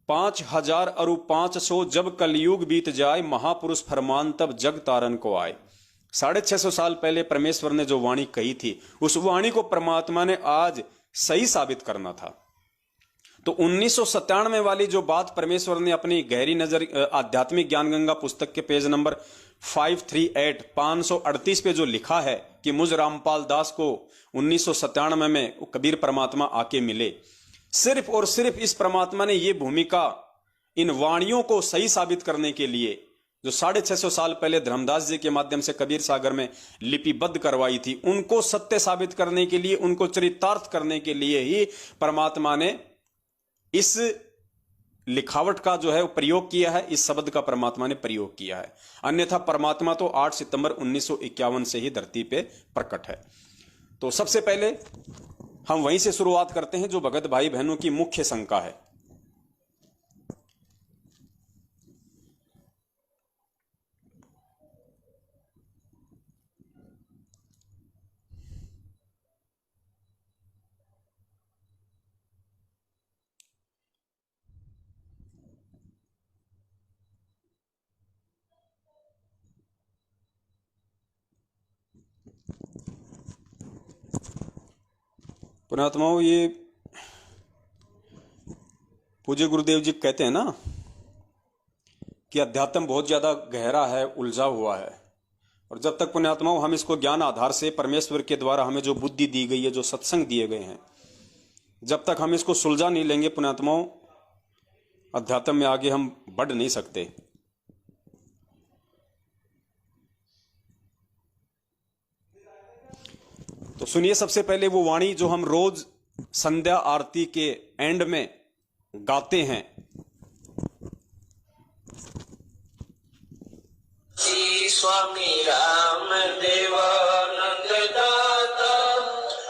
Speaker 1: 5000 अरु 500 जब कलयुग बीत जाए महापुरुष फरमान तब जग तारन को आए। 650 साल पहले परमेश्वर ने जो वाणी कही थी, उस वाणी को परमात्मा ने आज सही साबित करना था। तो 1997 वाली जो बात परमेश्वर ने अपनी गहरी नजर आध्यात्मिक ज्ञान गंगा पुस्तक के पेज नंबर 538 पे जो लिखा है कि मुझ रामपाल दास को 1997 में कबीर परमात्मा आके मिले, सिर्फ और सिर्फ इस परमात्मा ने ये भूमिका इन वाणियों को सही साबित करने के लिए, जो 650 साल पहले धर्मदास जी के माध्यम से कबीर सागर में लिपिबद्ध करवाई थी, उनको सत्य साबित करने के लिए, उनको चरितार्थ करने के लिए ही परमात्मा ने इस लिखावट का जो है वो प्रयोग किया है, इस शब्द का परमात्मा ने प्रयोग किया है। अन्यथा परमात्मा तो 8 सितंबर 1951 से ही धरती पे प्रकट है। तो सबसे पहले हम वहीं से शुरुआत करते हैं जो भगत भाई बहनों की मुख्य शंका है। पुण्यात्माओं, ये पूज्य गुरुदेव जी कहते हैं ना कि अध्यात्म बहुत ज्यादा गहरा है, उलझा हुआ है, और जब तक पुण्यात्माओं हम इसको ज्ञान आधार से परमेश्वर के द्वारा हमें जो बुद्धि दी गई है, जो सत्संग दिए गए हैं, जब तक हम इसको सुलझा नहीं लेंगे पुण्यात्माओं, अध्यात्म में आगे हम बढ़ नहीं सकते। तो सुनिए सबसे पहले वो वाणी जो हम रोज संध्या आरती के एंड में गाते हैं।
Speaker 2: श्री स्वामी राम देवानंद दाता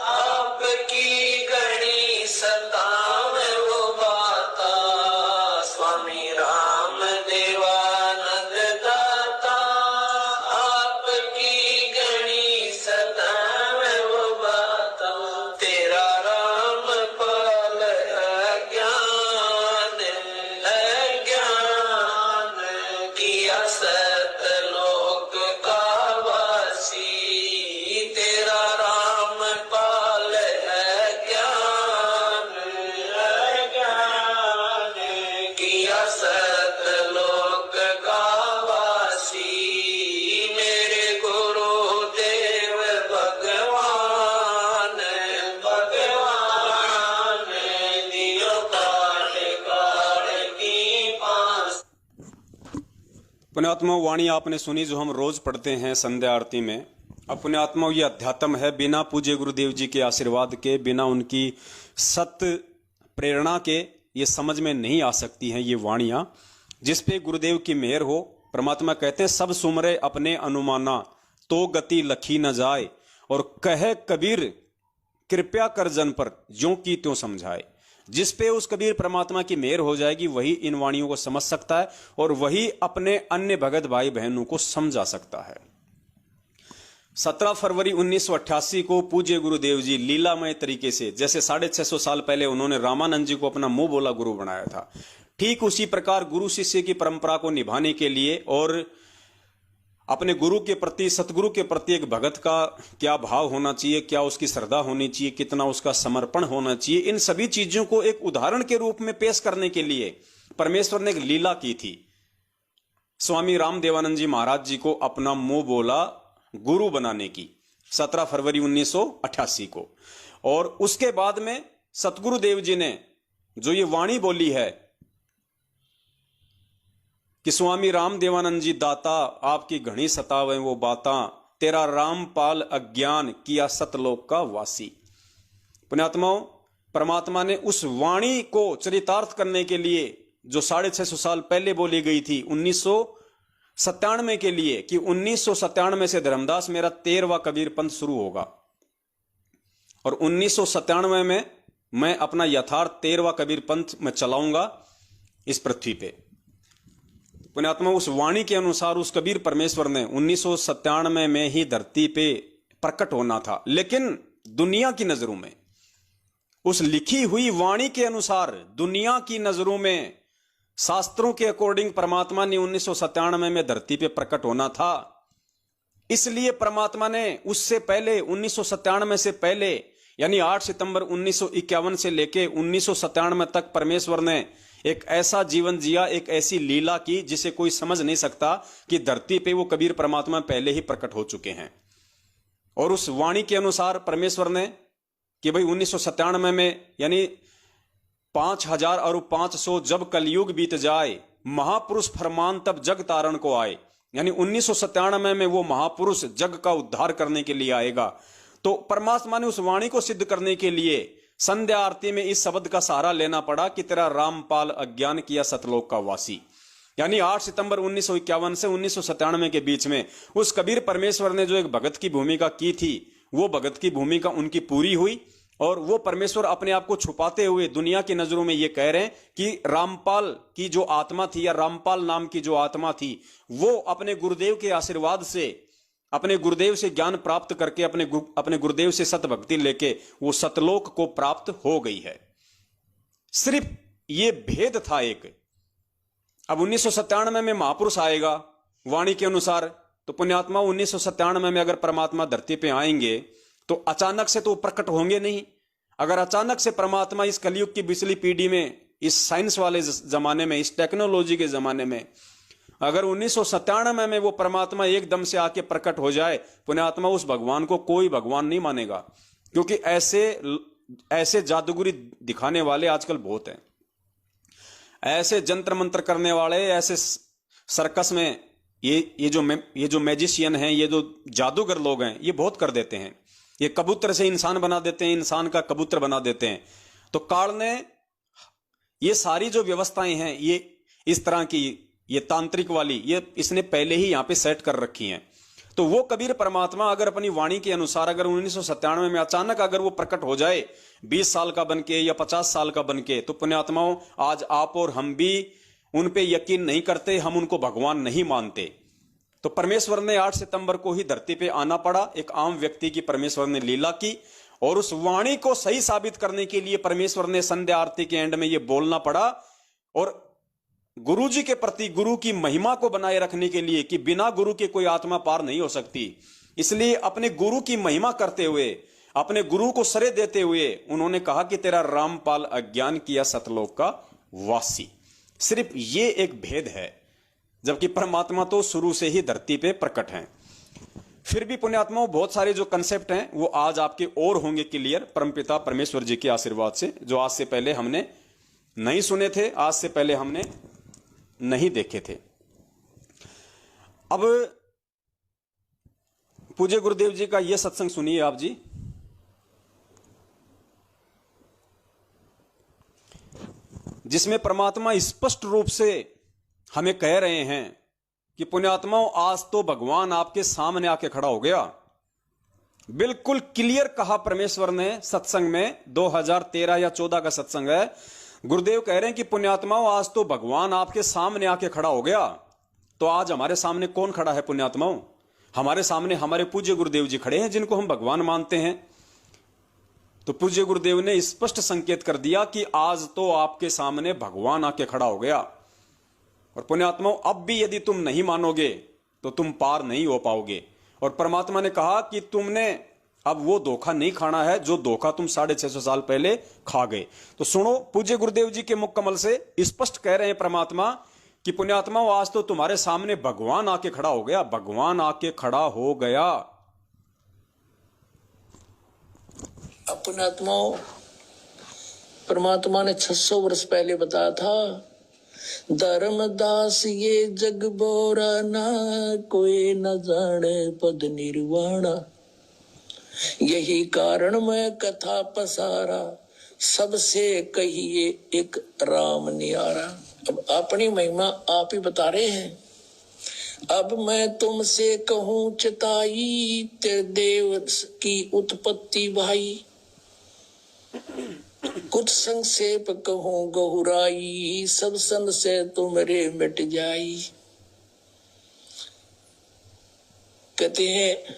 Speaker 2: आपकी गणी सताव वो बाता। स्वामी राम देवानंद दाता आपकी गणी सताव वो बाता। तेरा राम पाल अज्ञान किया सतलोक का वासी। तेरा राम पाल अज्ञान किया सतलोक का वासी। मेरे गुरुदेव भगवान भगवान दियो काट काट की पास।
Speaker 1: पुण्यात्मा वाणी आपने सुनी जो हम रोज पढ़ते हैं संध्या आरती में। अब पुण्यात्मा ये अध्यात्म है, बिना पूज्य गुरुदेव जी के आशीर्वाद के, बिना उनकी सत्य प्रेरणा के ये समझ में नहीं आ सकती हैं ये वाणियां, जिस पे गुरुदेव की मेहर हो। परमात्मा कहते हैं सब सुमरे अपने अनुमाना तो गति लखी न जाए, और कहे कबीर कृपया कर जन पर ज्यों की त्यों समझाए। जिस पे उस कबीर परमात्मा की मेहर हो जाएगी वही इन वाणियों को समझ सकता है और वही अपने अन्य भगत भाई बहनों को समझा सकता है। 17 फरवरी 1988 को पूज्य गुरुदेव जी लीलामय तरीके से, जैसे 650 साल पहले उन्होंने रामानंद जी को अपना मुंह बोला गुरु बनाया था, ठीक उसी प्रकार गुरु शिष्य की परंपरा को निभाने के लिए और अपने गुरु के प्रति, सतगुरु के प्रति एक भगत का क्या भाव होना चाहिए, क्या उसकी श्रद्धा होनी चाहिए, कितना उसका समर्पण होना चाहिए, इन सभी चीजों को एक उदाहरण के रूप में पेश करने के लिए परमेश्वर ने एक लीला की थी। स्वामी रामदेवानंद जी महाराज जी को अपना मुंह बोला गुरु बनाने की 17 फरवरी 1988 को। और उसके बाद में सतगुरुदेव जी ने जो ये वाणी बोली है कि स्वामी रामदेवानंद जी दाता आपकी घनी सतावे वो बाता, तेरा रामपाल अज्ञान किया सतलोक का वासी। पुण्यात्माओं, परमात्मा ने उस वाणी को चरितार्थ करने के लिए जो 650 साल पहले बोली गई थी 1997 के लिए, कि 1997 से धर्मदास मेरा 13वां कबीर पंथ शुरू होगा और 1997 में मैं अपना यथार्थ 13वां कबीर पंथ में चलाऊंगा इस पृथ्वी पे। पुण्यात्मा, उस वाणी के अनुसार उस कबीर परमेश्वर ने 1997 में ही धरती पे प्रकट होना था, लेकिन दुनिया की नजरों में, उस लिखी हुई वाणी के अनुसार दुनिया की नजरों में, शास्त्रों के अकॉर्डिंग परमात्मा ने 1997 में धरती पे प्रकट होना था। इसलिए परमात्मा ने उससे पहले 1997 से पहले यानी 8 सितंबर 1951 से लेके 1997 तक परमेश्वर ने एक ऐसा जीवन जिया, एक ऐसी लीला की जिसे कोई समझ नहीं सकता कि धरती पे वो कबीर परमात्मा पहले ही प्रकट हो चुके हैं। और उस वाणी के अनुसार परमेश्वर ने कि भाई 1997 में यानी 5000 और 500 जब कलयुग बीत जाए, महापुरुष फरमान तब जग तारण को आए, यानी 1997 में वो महापुरुष जग का उद्धार करने के लिए आएगा। तो परमात्मा ने उस वाणी को सिद्ध करने के लिए संध्या आरती में इस शब्द का सहारा लेना पड़ा कि तेरा रामपाल अज्ञान किया सतलोक का वासी। यानी 8 सितंबर 1951 से 1997 के बीच में उस कबीर परमेश्वर ने जो एक भगत की भूमिका की थी, वो भगत की भूमिका उनकी पूरी हुई और वो परमेश्वर अपने आप को छुपाते हुए दुनिया की नजरों में ये कह रहे हैं कि रामपाल की जो आत्मा थी या रामपाल नाम की जो आत्मा थी, वो अपने गुरुदेव के आशीर्वाद से, अपने गुरुदेव से ज्ञान प्राप्त करके, अपने गुरुदेव से सत भक्ति लेके वो सतलोक को प्राप्त हो गई है। सिर्फ ये भेद था एक। अब 1997 में महापुरुष आएगा वाणी के अनुसार, तो पुण्यात्मा 1997 में अगर परमात्मा धरती पे आएंगे तो अचानक से तो प्रकट होंगे नहीं। अगर अचानक से परमात्मा इस कलयुग की पिछली पीढ़ी में, इस साइंस वाले जमाने में, इस टेक्नोलॉजी के जमाने में, अगर 1997 में वो परमात्मा एकदम से आके प्रकट हो जाए, पुण्यात्मा उस भगवान को कोई भगवान नहीं मानेगा, क्योंकि ऐसे जादूगरी दिखाने वाले आजकल बहुत हैं। ऐसे जंत्र मंत्र करने वाले, ऐसे सर्कस में ये जो मैजिशियन हैं, ये जो जादूगर लोग हैं, ये बहुत कर देते हैं। ये कबूतर से इंसान बना देते हैं, इंसान का कबूतर बना देते हैं। तो काल ने ये सारी जो व्यवस्थाएं हैं, ये इस तरह की, ये तांत्रिक वाली, ये इसने पहले ही यहां पे सेट कर रखी हैं। तो वो कबीर परमात्मा अगर अपनी वाणी के अनुसार अगर 1997 में अचानक अगर वो प्रकट हो जाए 20 साल का बनके या 50 साल का बनके, तो पुण्यात्माओं आज आप और हम भी उन पे यकीन नहीं करते, हम उनको भगवान नहीं मानते। तो परमेश्वर ने 8 सितंबर को ही धरती पे आना पड़ा, एक आम व्यक्ति की परमेश्वर ने लीला की, और उस वाणी को सही साबित करने के लिए परमेश्वर ने संध्या आरती के एंड में ये बोलना पड़ा। और गुरु जी के प्रति, गुरु की महिमा को बनाए रखने के लिए कि बिना गुरु के कोई आत्मा पार नहीं हो सकती, इसलिए अपने गुरु की महिमा करते हुए, अपने गुरु को श्रेय देते हुए उन्होंने कहा कि तेरा रामपाल अज्ञान किया सतलोक का वासी। सिर्फ ये एक भेद है, जबकि परमात्मा तो शुरू से ही धरती पे प्रकट हैं। फिर भी पुण्यात्माओं बहुत सारे जो कंसेप्ट हैं वो आज आपके और होंगे क्लियर, परमपिता परमेश्वर जी के आशीर्वाद से, जो आज से पहले हमने नहीं सुने थे, आज से पहले हमने नहीं देखे थे। अब पूज्य गुरुदेव जी का यह सत्संग सुनिए आप जी। जिसमें परमात्मा स्पष्ट रूप से हमें कह रहे हैं कि पुण्यात्माओं आज तो भगवान आपके सामने आके खड़ा हो गया, बिल्कुल क्लियर कहा परमेश्वर ने सत्संग में। 2013 या 14 का सत्संग है। गुरुदेव कह रहे हैं कि पुण्यात्माओं, आज तो भगवान आपके सामने आके खड़ा हो गया। तो आज हमारे सामने कौन खड़ा है पुण्यात्माओं? हमारे सामने हमारे पूज्य गुरुदेव जी खड़े हैं, जिनको हम भगवान मानते हैं। तो पूज्य गुरुदेव ने स्पष्ट संकेत कर दिया कि आज तो आपके सामने भगवान आके खड़ा हो गया। और पुण्यात्माओं, अब भी यदि तुम नहीं मानोगे तो तुम पार नहीं हो पाओगे। और परमात्मा ने कहा कि तुमने अब वो धोखा नहीं खाना है जो धोखा तुम 650 साल पहले खा गए। तो सुनो, पूज्य गुरुदेव जी के मुख कमल से स्पष्ट कह रहे हैं परमात्मा कि पुण्यात्माओं, आज तो तुम्हारे सामने भगवान आके खड़ा हो गया। भगवान आके खड़ा हो गया।
Speaker 2: पुण्यात्माओं, परमात्मा ने 600 वर्ष पहले बताया था, धर्मदास ये जग बोरा ना, कोई न जाने पद निर्वाणा। यही कारण मैं कथा पसारा, सबसे कहिए एक राम नियारा। अब अपनी महिमा आप ही बता रहे हैं। अब मैं तुमसे कहूं चिताई, तेरे देव की उत्पत्ति भाई। कुछ संक्षेप कहूं गहुराई, सब सन से तुमरे मिट जाई। कहते हैं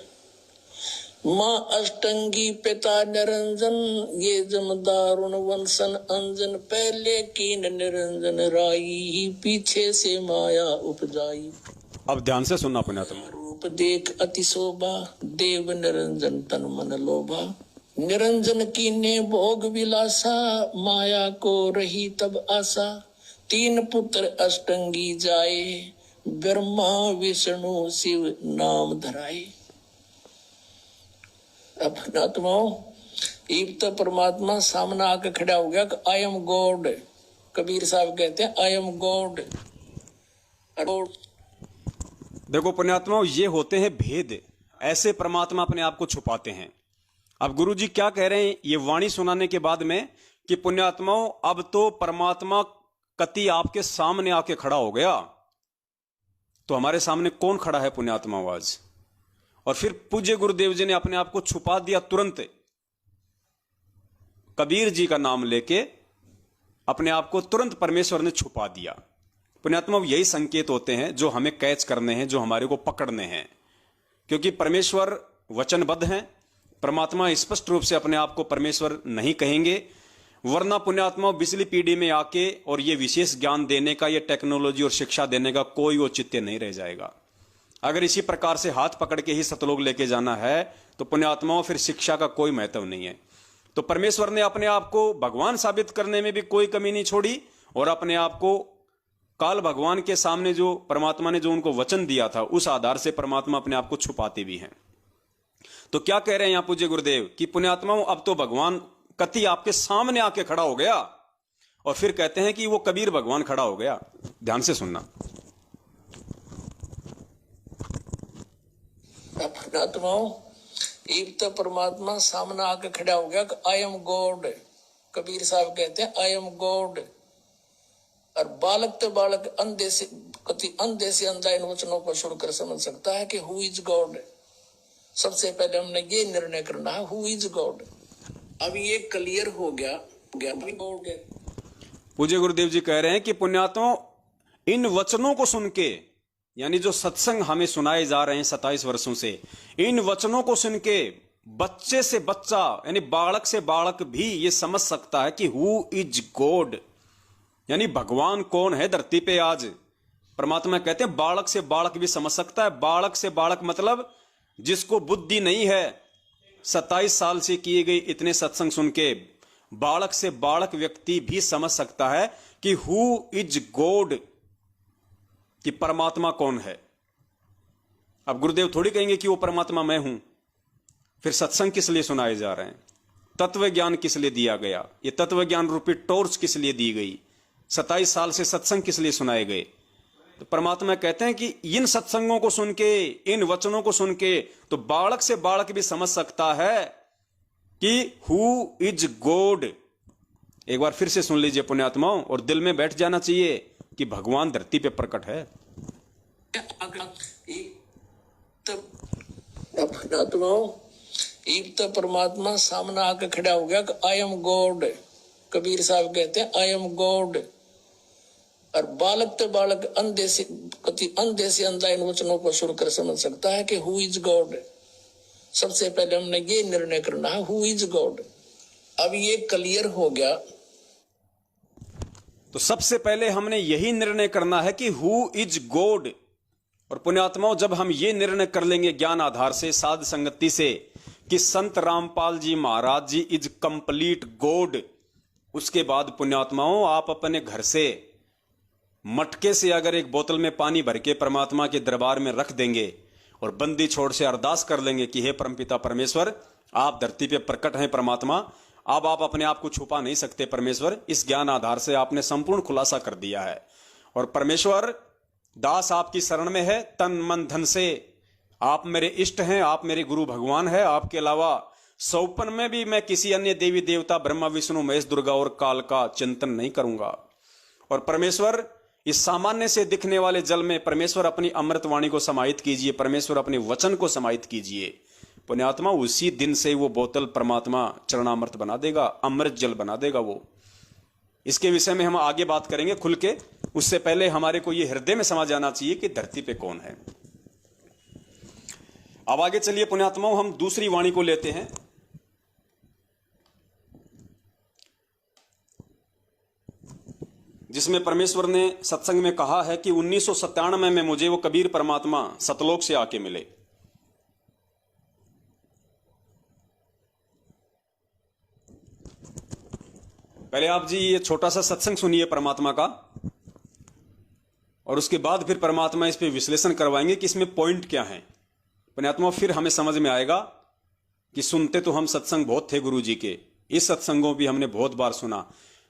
Speaker 2: माँ अष्टंगी पिता निरंजन, ये जमदारुण वंशन अंजन। पहले कीन निरंजन राई, पीछे से माया उपजाई।
Speaker 1: अब ध्यान से सुनना पुण्यात्मा।
Speaker 2: रूप देख अति शोभा, देव निरंजन तन मन लोभा। निरंजन कीने भोग विलासा, माया को रही तब आशा। 3 पुत्र अष्टंगी जाए, ब्रह्मा विष्णु शिव नाम धराए। अपनात्माओं, एक तो परमात्मा सामने आकर खड़ा हो गया कि आई एम गॉड। कबीर साहब कहते हैं आई एम गॉड।
Speaker 1: देखो पुण्यात्माओं, ये होते हैं भेद। ऐसे परमात्मा अपने आप को छुपाते हैं। अब गुरु जी क्या कह रहे हैं ये वाणी सुनाने के बाद में कि पुण्यात्माओं, अब तो परमात्मा कति आपके सामने आके खड़ा हो गया। तो हमारे सामने कौन खड़ा है पुण्यात्माओं आज? और फिर पूज्य गुरुदेव जी ने अपने आप को छुपा दिया तुरंत। कबीर जी का नाम लेके अपने आप को तुरंत परमेश्वर ने छुपा दिया। पुण्यात्मा, यही संकेत होते हैं जो हमें कैच करने हैं, जो हमारे को पकड़ने हैं। क्योंकि परमेश्वर वचनबद्ध हैं। परमात्मा स्पष्ट रूप से अपने आप को परमेश्वर नहीं कहेंगे, वरना पुण्यात्मा बिजली पीढ़ी में आके और ये विशेष ज्ञान देने का, ये टेक्नोलॉजी और शिक्षा देने का कोई औचित्य नहीं रह जाएगा। अगर इसी प्रकार से हाथ पकड़ के ही सतलोक लेके जाना है तो पुण्यात्माओं फिर शिक्षा का कोई महत्व नहीं है। तो परमेश्वर ने अपने आप को भगवान साबित करने में भी कोई कमी नहीं छोड़ी, और अपने आप को काल भगवान के सामने जो परमात्मा ने जो उनको वचन दिया था, उस आधार से परमात्मा अपने आप को छुपाते भी हैं। तो क्या कह रहे हैं यहां पूज्य गुरुदेव कि पुण्यात्माओं, अब तो भगवान कति आपके सामने आके खड़ा हो गया। और फिर कहते हैं कि वो कबीर भगवान खड़ा हो गया। ध्यान से सुनना।
Speaker 2: पुण्यात्माओं, एक तो परमात्मा सामने आके खड़ा हो गया कि आई एम गॉड। कबीर साहब कहते हैं आई एम गॉड। और बालक तो बालक अंधे से अंधा इन वचनों को सुनकर समझ सकता है कि हु इज गॉड। सबसे पहले हमने ये निर्णय करना है हु इज गॉड। अब ये क्लियर हो गया गॉड।
Speaker 1: पूज्य गुरुदेव जी कह रहे हैं कि पुण्यात्माओं, इन वचनों को सुन के, यानी जो सत्संग हमें सुनाए जा रहे हैं 27 वर्षों से, इन वचनों को सुन के बच्चे से बच्चा यानी बालक से बालक भी ये समझ सकता है कि हु इज गॉड, यानी भगवान कौन है धरती पे आज। परमात्मा कहते हैं बालक से बालक भी समझ सकता है। बालक से बालक मतलब जिसको बुद्धि नहीं है, 27 साल से किए गए इतने सत्संग सुन के बालक से बालक व्यक्ति भी समझ सकता है कि हु इज गॉड, कि परमात्मा कौन है। अब गुरुदेव थोड़ी कहेंगे कि वो परमात्मा मैं हूं। फिर सत्संग किस लिए सुनाए जा रहे हैं? तत्व ज्ञान किस लिए दिया गया? ये तत्व ज्ञान रूपी टॉर्च किस लिए दी गई? 27 साल से सत्संग किस लिए सुनाए गए? तो परमात्मा कहते हैं कि इन सत्संगों को सुन के, इन वचनों को सुन के तो बालक से बालक भी समझ सकता है कि हु इज गॉड। एक बार फिर से सुन लीजिए पुण्यात्माओं, और दिल में बैठ जाना चाहिए कि भगवान धरती पे प्रकट है।
Speaker 2: इब तो परमात्मा सामने आके खड़ा हो गया कि आई एम गॉड। कबीर साहब कहते हैं आई एम गॉड। और बालक तो बालक अंधे से अंधा इन वचनों को सुनकर समझ सकता है कि हु इज गॉड। सबसे पहले हमने ये निर्णय करना है हु इज गॉड। अब ये क्लियर हो गया
Speaker 1: तो सबसे पहले हमने यही निर्णय करना है कि हु इज गॉड। और पुण्यात्माओं, जब हम ये निर्णय कर लेंगे ज्ञान आधार से, साध संगति से, कि संत रामपाल जी महाराज जी इज कंप्लीट गॉड, उसके बाद पुण्यात्माओं आप अपने घर से मटके से अगर एक बोतल में पानी भर के परमात्मा के दरबार में रख देंगे और बंदी छोड़ से अरदास कर लेंगे कि हे परमपिता परमेश्वर, आप धरती पे प्रकट हैं परमात्मा, अब आप अपने आप को छुपा नहीं सकते परमेश्वर। इस ज्ञान आधार से आपने संपूर्ण खुलासा कर दिया है और परमेश्वर दास आपकी शरण में है तन मन धन से। आप मेरे इष्ट हैं, आप मेरे गुरु भगवान है। आपके अलावा सौपन में भी मैं किसी अन्य देवी देवता ब्रह्मा विष्णु महेश दुर्गा और काल का चिंतन नहीं करूंगा। और परमेश्वर इस सामान्य से दिखने वाले जल में परमेश्वर अपनी अमृत वाणी को समाहित कीजिए, परमेश्वर अपने वचन को समाहित कीजिए। पुण्यात्मा, उसी दिन से वो बोतल परमात्मा चरणामृत बना देगा, अमृत जल बना देगा वो। इसके विषय में हम आगे बात करेंगे खुल के। उससे पहले हमारे को ये हृदय में समझ आना चाहिए कि धरती पे कौन है। अब आगे चलिए पुण्यात्माओं, हम दूसरी वाणी को लेते हैं। जिसमें परमेश्वर ने सत्संग में कहा है कि 1997 में मुझे वो कबीर परमात्मा सतलोक से आके मिले। पहले आप जी ये छोटा सा सत्संग सुनिए परमात्मा का, और उसके बाद फिर परमात्मा इस पे विश्लेषण करवाएंगे कि इसमें पॉइंट क्या है। पुण्यात्मा, फिर हमें समझ में आएगा कि सुनते तो हम सत्संग बहुत थे गुरु जी के, इस सत्संगों भी हमने बहुत बार सुना,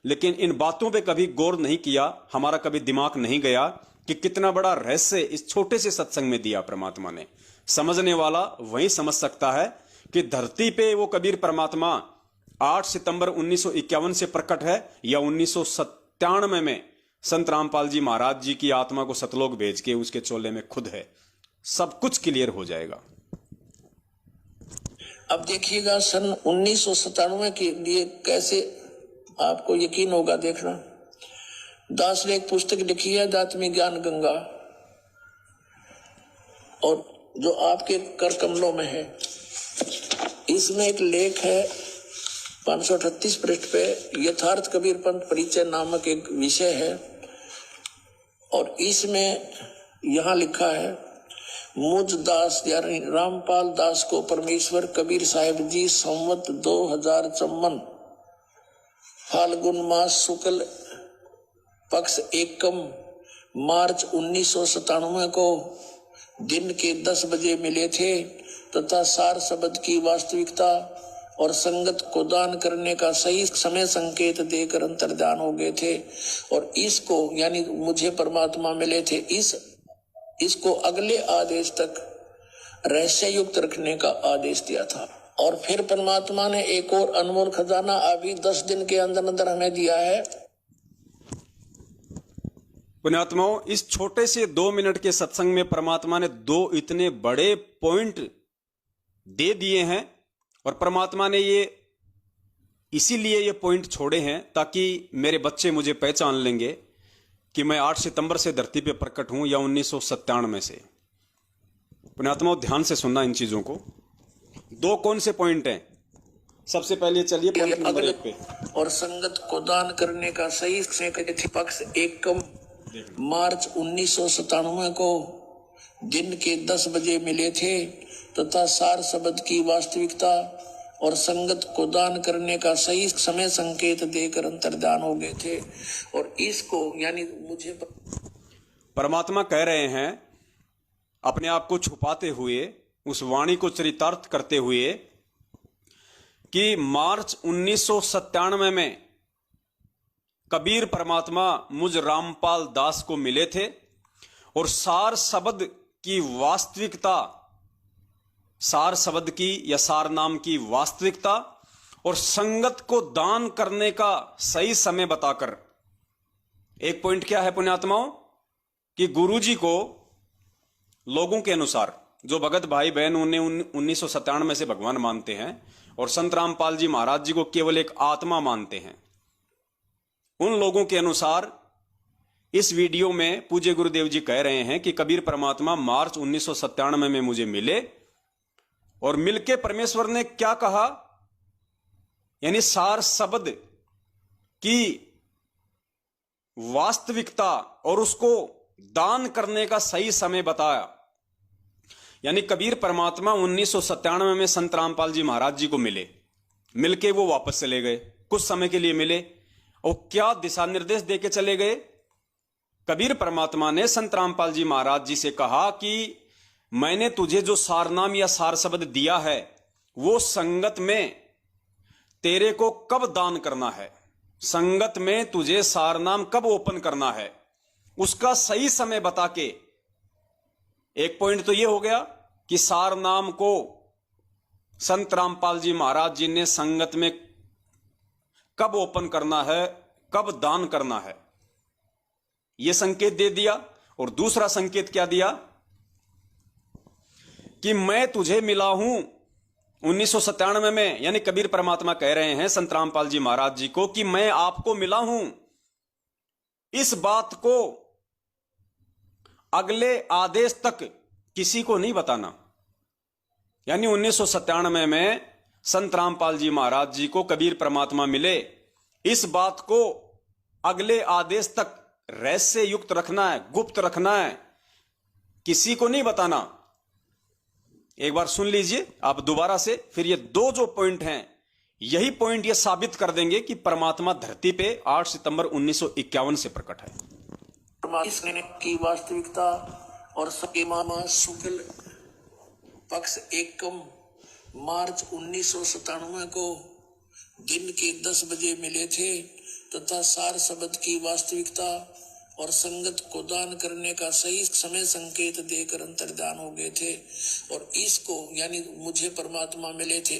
Speaker 1: लेकिन इन बातों पे कभी गौर नहीं किया, हमारा कभी दिमाग नहीं गया कि कितना बड़ा रहस्य इस छोटे से सत्संग में दिया परमात्मा ने। समझने वाला वही समझ सकता है कि धरती पे वो कबीर परमात्मा 8 सितंबर 1951 से प्रकट है या 1997 में संत रामपाल जी महाराज जी की आत्मा को सतलोक भेज के उसके चोले में खुद है। सब कुछ क्लियर हो जाएगा।
Speaker 2: अब देखिएगा सन 1997 के लिए कैसे आपको यकीन होगा। देखना, दास ने एक पुस्तक लिखी है दात्मी ज्ञान गंगा, और जो आपके कर कमलों में है, इसमें एक लेख है 538 पृष्ठ पे, यथार्थ कबीर पंथ परिचय नामक एक विषय है। और इसमें यहां लिखा है, मुझ दास यानी रामपाल दास को परमेश्वर कबीर साहिब जी संवत 2054 फाल्गुन मास शुक्ल पक्ष एकम मार्च 1997 को दिन के 10 बजे मिले थे तथा सार शब्द की वास्तविकता और संगत को दान करने का सही समय संकेत देकर अंतर्धान हो गए थे। और इसको यानी मुझे परमात्मा मिले थे, इसको अगले आदेश तक रहस्य युक्त रखने का आदेश दिया था। और फिर परमात्मा ने एक और अनमोल खजाना अभी 10 दिन के अंदर अंदर हमें दिया है।
Speaker 1: पुण्यात्माओं, इस छोटे से 2 मिनट के सत्संग में परमात्मा ने 2 इतने बड़े पॉइंट दे दिए हैं। और परमात्मा ने ये इसीलिए ये पॉइंट छोड़े हैं ताकि मेरे बच्चे मुझे पहचान लेंगे कि मैं 8 सितंबर से धरती पे प्रकट हूं या 1997 से। पुण्यात्माओं, ध्यान से सुनना इन चीजों को। 2 कौन से पॉइंट हैं? सबसे पहले चलिए पॉइंट नंबर 1 पे,
Speaker 2: और संगत को दान करने का सही पक्ष एकम मार्च 1997 को दिन के 10 बजे मिले थे तथा सार शब्द की वास्तविकता और संगत को दान करने का सही समय संकेत देकर अंतर्धान हो गए थे। और इसको यानी मुझे
Speaker 1: परमात्मा कह रहे हैं अपने आप को छुपाते हुए, उस वाणी को चरितार्थ करते हुए कि मार्च 1997 में कबीर परमात्मा मुझ रामपाल दास को मिले थे और सार शब्द की वास्तविकता, सार शब्द की या सार नाम की वास्तविकता और संगत को दान करने का सही समय बताकर। एक पॉइंट क्या है पुण्यात्माओं कि गुरुजी को लोगों के अनुसार जो भगत भाई बहन उन्हें 1997 से भगवान मानते हैं और संत रामपाल जी महाराज जी को केवल एक आत्मा मानते हैं, उन लोगों के अनुसार इस वीडियो में पूज्य गुरुदेव जी कह रहे हैं कि कबीर परमात्मा मार्च 1997 में मुझे मिले और मिलके परमेश्वर ने क्या कहा, यानी सार शब्द की वास्तविकता और उसको दान करने का सही समय बताया। यानी कबीर परमात्मा 1997 में संत रामपाल जी महाराज जी को मिले, मिलके वो वापस चले गए, कुछ समय के लिए मिले और क्या दिशा निर्देश देके चले गए। कबीर परमात्मा ने संत रामपाल जी महाराज जी से कहा कि मैंने तुझे जो सारनाम या सार शब्द दिया है वो संगत में तेरे को कब दान करना है, संगत में तुझे सारनाम कब ओपन करना है, उसका सही समय बता के। एक पॉइंट तो ये हो गया कि सारनाम को संत रामपाल जी महाराज जी ने संगत में कब ओपन करना है, कब दान करना है, यह संकेत दे दिया। और दूसरा संकेत क्या दिया कि मैं तुझे मिला हूं 1997 में, यानी कबीर परमात्मा कह रहे हैं संत रामपाल जी महाराज जी को कि मैं आपको मिला हूं, इस बात को अगले आदेश तक किसी को नहीं बताना। यानी 1997 में संत रामपाल जी महाराज जी को कबीर परमात्मा मिले, इस बात को अगले आदेश तक रहस्य युक्त रखना है, गुप्त रखना है, किसी को नहीं बताना। एक बार सुन लीजिए आप दोबारा से, फिर ये दो जो पॉइंट हैं, यही पॉइंट ये साबित कर देंगे कि परमात्मा धरती पे 8 सितंबर 1951 से प्रकट है।
Speaker 2: परमात्मा की वास्तविकता और मामा शुक्ल पक्ष एकम मार्च 1997 को दिन के 10 बजे मिले थे तथा सार शब्द की वास्तविकता और संगत को दान करने का सही समय संकेत देकर अंतर्धान हो गए थे। और इसको यानी मुझे परमात्मा मिले थे,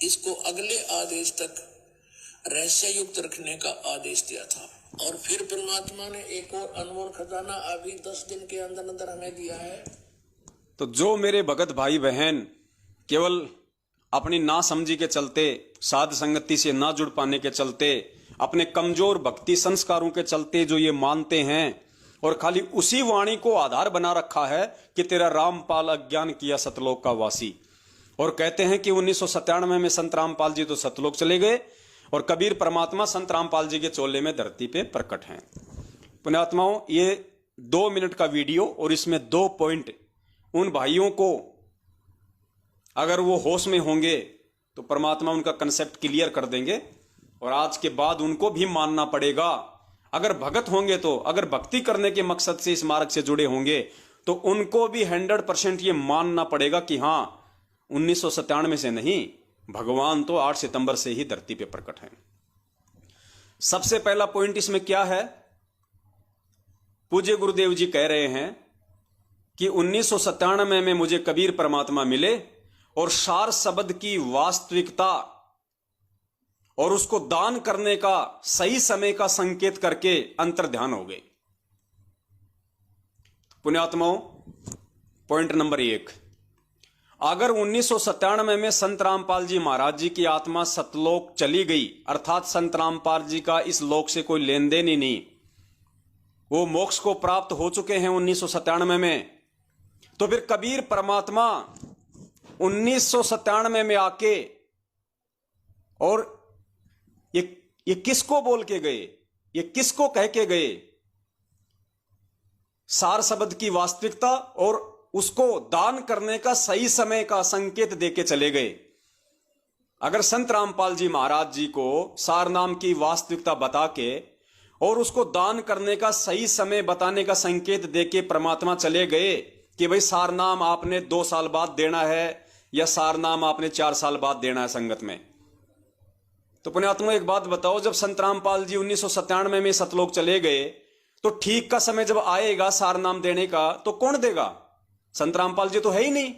Speaker 2: इसको अगले आदेश तक रहस्य युक्त रखने का आदेश दिया था। और फिर परमात्मा ने एक और अनमोल खजाना अभी 10 दिन के अंदर अंदर हमें दिया है।
Speaker 1: तो जो मेरे भगत भाई बहन केवल अपनी नासमझी के चलते, साध संगति से ना जुड़ पाने के चलते, अपने कमजोर भक्ति संस्कारों के चलते जो ये मानते हैं और खाली उसी वाणी को आधार बना रखा है कि तेरा रामपाल अज्ञान किया सतलोक का वासी, और कहते हैं कि 1997 में संत रामपाल जी तो सतलोक चले गए और कबीर परमात्मा संत रामपाल जी के चोले में धरती पे प्रकट हैं। पुण्यात्माओं, ये 2 मिनट का वीडियो और इसमें 2 पॉइंट उन भाइयों को अगर वो होश में होंगे तो परमात्मा उनका कंसेप्ट क्लियर कर देंगे और आज के बाद उनको भी मानना पड़ेगा। अगर भगत होंगे तो, अगर भक्ति करने के मकसद से इस मार्ग से जुड़े होंगे तो उनको भी 100% ये मानना पड़ेगा कि हां 1997 से नहीं, भगवान तो 8 सितंबर से ही धरती पे प्रकट हैं। सबसे पहला पॉइंट इसमें क्या है, पूज्य गुरुदेव जी कह रहे हैं कि 1997 में मुझे कबीर परमात्मा मिले और सार शब्द की वास्तविकता और उसको दान करने का सही समय का संकेत करके अंतर्ध्यान हो गए। पुण्यात्माओं, पॉइंट नंबर 1, अगर 1997 में संत रामपाल जी महाराज जी की आत्मा सतलोक चली गई, अर्थात संत रामपाल जी का इस लोक से कोई लेन देन ही नहीं, वो मोक्ष को प्राप्त हो चुके हैं 1997 में, तो फिर कबीर परमात्मा 1997 में आके और ये किसको बोल के गए, ये किसको कह के गए, सार शब्द की वास्तविकता और उसको दान करने का सही समय का संकेत देके चले गए। अगर संत रामपाल जी महाराज जी को सार नाम की वास्तविकता बता के और उसको दान करने का सही समय बताने का संकेत देके परमात्मा चले गए कि भाई सार नाम आपने 2 साल बाद देना है या सार नाम आपने 4 साल बाद देना है संगत में, तो पुण्यात्मा एक बात बताओ, जब संत रामपाल जी 1997 में सतलोक चले गए तो ठीक का समय जब आएगा सार नाम देने का तो कौन देगा? संत रामपाल जी तो है ही नहीं।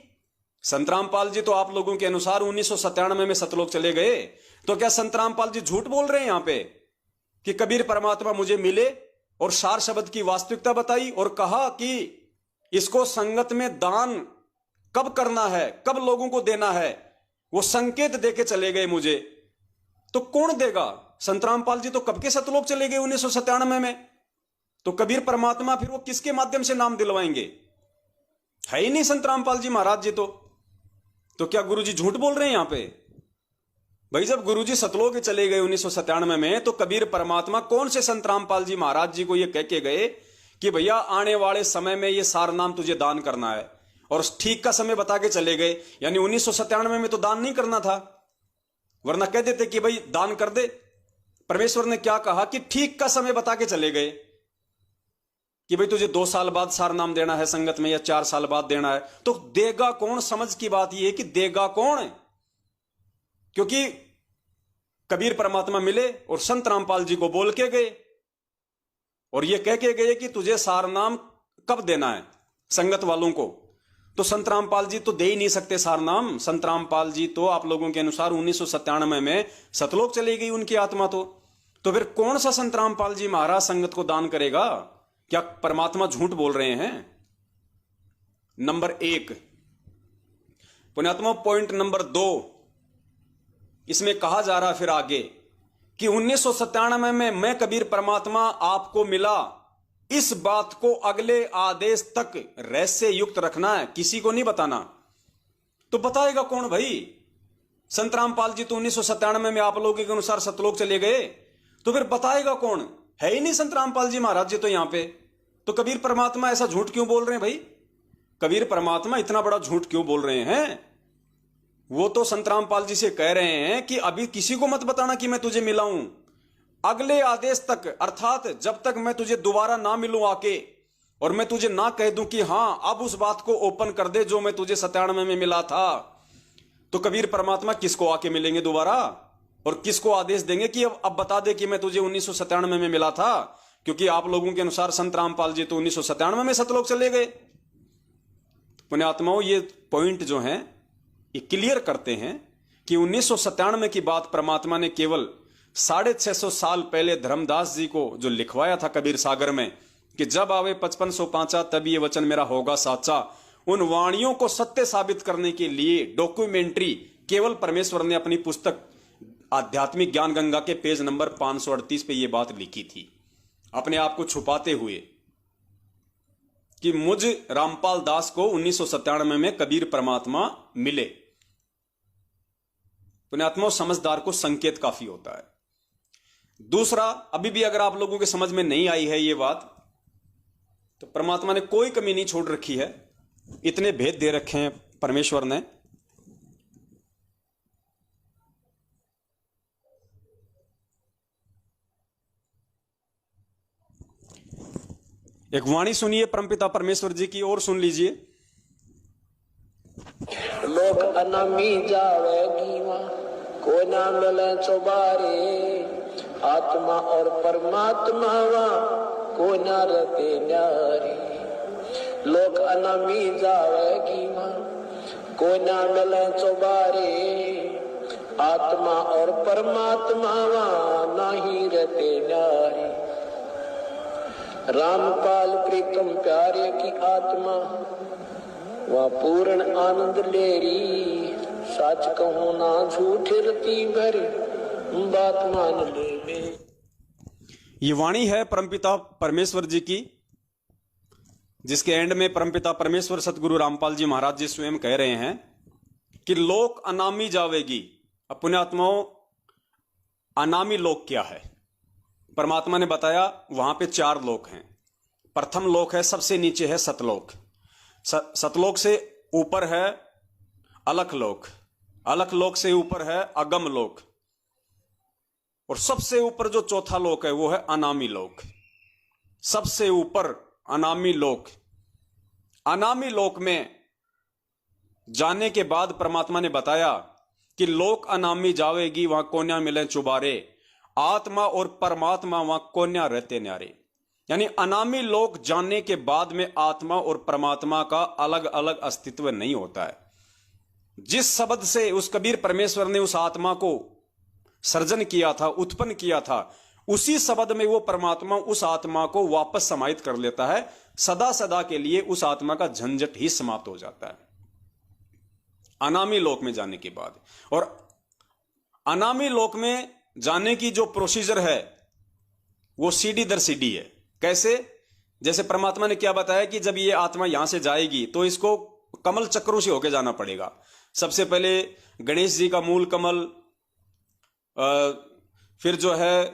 Speaker 1: संत रामपाल जी तो आप लोगों के अनुसार 1997 में सतलोक चले गए, तो क्या संत रामपाल जी झूठ बोल रहे हैं यहां पे कि कबीर परमात्मा मुझे मिले और सार शब्द की वास्तविकता बताई और कहा कि इसको संगत में दान कब करना है, कब लोगों को देना है, वो संकेत देके चले गए मुझे। तो कौन देगा? संत रामपाल जी तो कब के सतलोक चले गए 1997 में। तो कबीर परमात्मा फिर वो किसके माध्यम से नाम दिलवाएंगे? है ही नहीं संत रामपाल जी महाराज जी। तो क्या गुरुजी झूठ बोल रहे हैं यहां पे? भाई जब गुरुजी सतलोक चले गए 1997 में, तो कबीर परमात्मा कौन से संत रामपाल जी महाराज जी को ये कह के गए कि भैया आने वाले समय में ये सार नाम तुझे दान करना है, और ठीक का समय बता के चले गए। यानी 1997 में तो दान नहीं करना था, वरना कह देते कि भाई दान कर दे। परमेश्वर ने क्या कहा कि ठीक का समय बता के चले गए कि भाई तुझे 2 साल बाद सार नाम देना है संगत में, या 4 साल बाद देना है। तो देगा कौन? समझ की बात यह है कि देगा कौन? क्योंकि कबीर परमात्मा मिले और संत रामपाल जी को बोल के गए, और ये कह के गए कि तुझे सार नाम कब देना है संगत वालों को। तो संत रामपाल जी तो दे ही नहीं सकते सार नाम। संत रामपाल जी तो आप लोगों के अनुसार 1997 में सतलोक चली गई उनकी आत्मा। तो फिर कौन सा संत रामपाल जी महाराज संगत को दान करेगा? क्या परमात्मा झूठ बोल रहे हैं? नंबर 1 पुण्यात्मा। पॉइंट नंबर 2, इसमें कहा जा रहा फिर आगे कि 1997 में मैं कबीर परमात्मा आपको मिला, इस बात को अगले आदेश तक रहस्य युक्त रखना है, किसी को नहीं बताना। तो बताएगा कौन भाई? संत रामपाल जी तो 1997 में आप लोगों के अनुसार सतलोक चले गए, तो फिर बताएगा कौन? है ही नहीं संत रामपाल जी महाराज जी तो यहां पे। तो कबीर परमात्मा ऐसा झूठ क्यों बोल रहे हैं भाई? कबीर परमात्मा इतना बड़ा झूठ क्यों बोल रहे हैं? वो तो संत रामपाल जी से कह रहे हैं कि अभी किसी को मत बताना कि मैं तुझे मिला हूं, अगले आदेश तक, अर्थात जब तक मैं तुझे दोबारा ना मिलूं आके, और मैं तुझे ना कह दूं कि हां अब उस बात को ओपन कर दे जो मैं तुझे 97 में मिला था। तो कबीर परमात्मा किसको आके मिलेंगे दोबारा, और किसको आदेश देंगे कि अब बता दे कि मैं तुझे 1997 में मिला था? क्योंकि आप लोगों के अनुसार संत रामपाल जी तो 1997 में सतलोक चले गए। पुण्यात्माओं, ये पॉइंट जो है ये क्लियर करते हैं कि 1997 की बात परमात्मा ने केवल 650 साल पहले धर्मदास जी को जो लिखवाया था कबीर सागर में कि जब आवे 5505 तब ये वचन मेरा होगा साचा, उन वाणियों को सत्य साबित करने के लिए डॉक्यूमेंट्री केवल परमेश्वर ने अपनी पुस्तक आध्यात्मिक ज्ञान गंगा के पेज नंबर 538 पे ये बात लिखी थी, अपने आप को छुपाते हुए कि मुझ रामपाल दास को 1997 में कबीर परमात्मा मिले। पुण्यात्मा, समझदार को संकेत काफी होता है। दूसरा, अभी भी अगर आप लोगों के समझ में नहीं आई है ये बात, तो परमात्मा ने कोई कमी नहीं छोड़ रखी है, इतने भेद दे रखे हैं परमेश्वर ने। एक वाणी सुनिए परमपिता परमेश्वर जी की, और सुन लीजिए।
Speaker 2: लोक अनामी जावेगी मां, को ना मिले चौबारे, आत्मा और परमात्मा वहां को ना रहते न्यारे। लोक अनामी जावेगी मां, को ना मिले चौबारे, आत्मा और परमात्मा वहां नहीं रहते न्यारे। रामपाल प्रीतम प्यारे की आत्मा वह पूर्ण आनंद लेरी, सच कहूं ना झूठ रती भरी बात मान ले।
Speaker 1: ये वाणी है परमपिता परमेश्वर जी की, जिसके एंड में परमपिता परमेश्वर सतगुरु रामपाल जी महाराज जी स्वयं कह रहे हैं कि लोक अनामी जावेगी। अब पुण्यात्माओं, अनामी लोक क्या है? परमात्मा ने बताया वहां पे 4 लोक हैं। प्रथम लोक है, सबसे नीचे है सतलोक। सतलोक से ऊपर है अलख लोक, अलख लोक से ऊपर है अगम लोक, और सबसे ऊपर जो चौथा लोक है वो है अनामी लोक। सबसे ऊपर अनामी लोक। अनामी लोक में जाने के बाद परमात्मा ने बताया कि लोक अनामी जावेगी, वहां कोन्या मिले चुबारे, आत्मा और परमात्मा वहां कोन्या रहते न्यारे। यानी अनामी लोक जानने के बाद में आत्मा और परमात्मा का अलग अलग अस्तित्व नहीं होता है। जिस शब्द से उस कबीर परमेश्वर ने उस आत्मा को सर्जन किया था, उत्पन्न किया था, उसी शब्द में वो परमात्मा उस आत्मा को वापस समाहित कर लेता है। सदा सदा के लिए उस आत्मा का झंझट ही समाप्त हो जाता है अनामी लोक में जाने के बाद। और अनामी लोक में जाने की जो प्रोसीजर है वो सीढ़ी दर सीढ़ी है। कैसे? जैसे परमात्मा ने क्या बताया कि जब ये आत्मा यहां से जाएगी तो इसको कमल चक्रों से होकर जाना पड़ेगा। सबसे पहले गणेश जी का मूल कमल, फिर जो है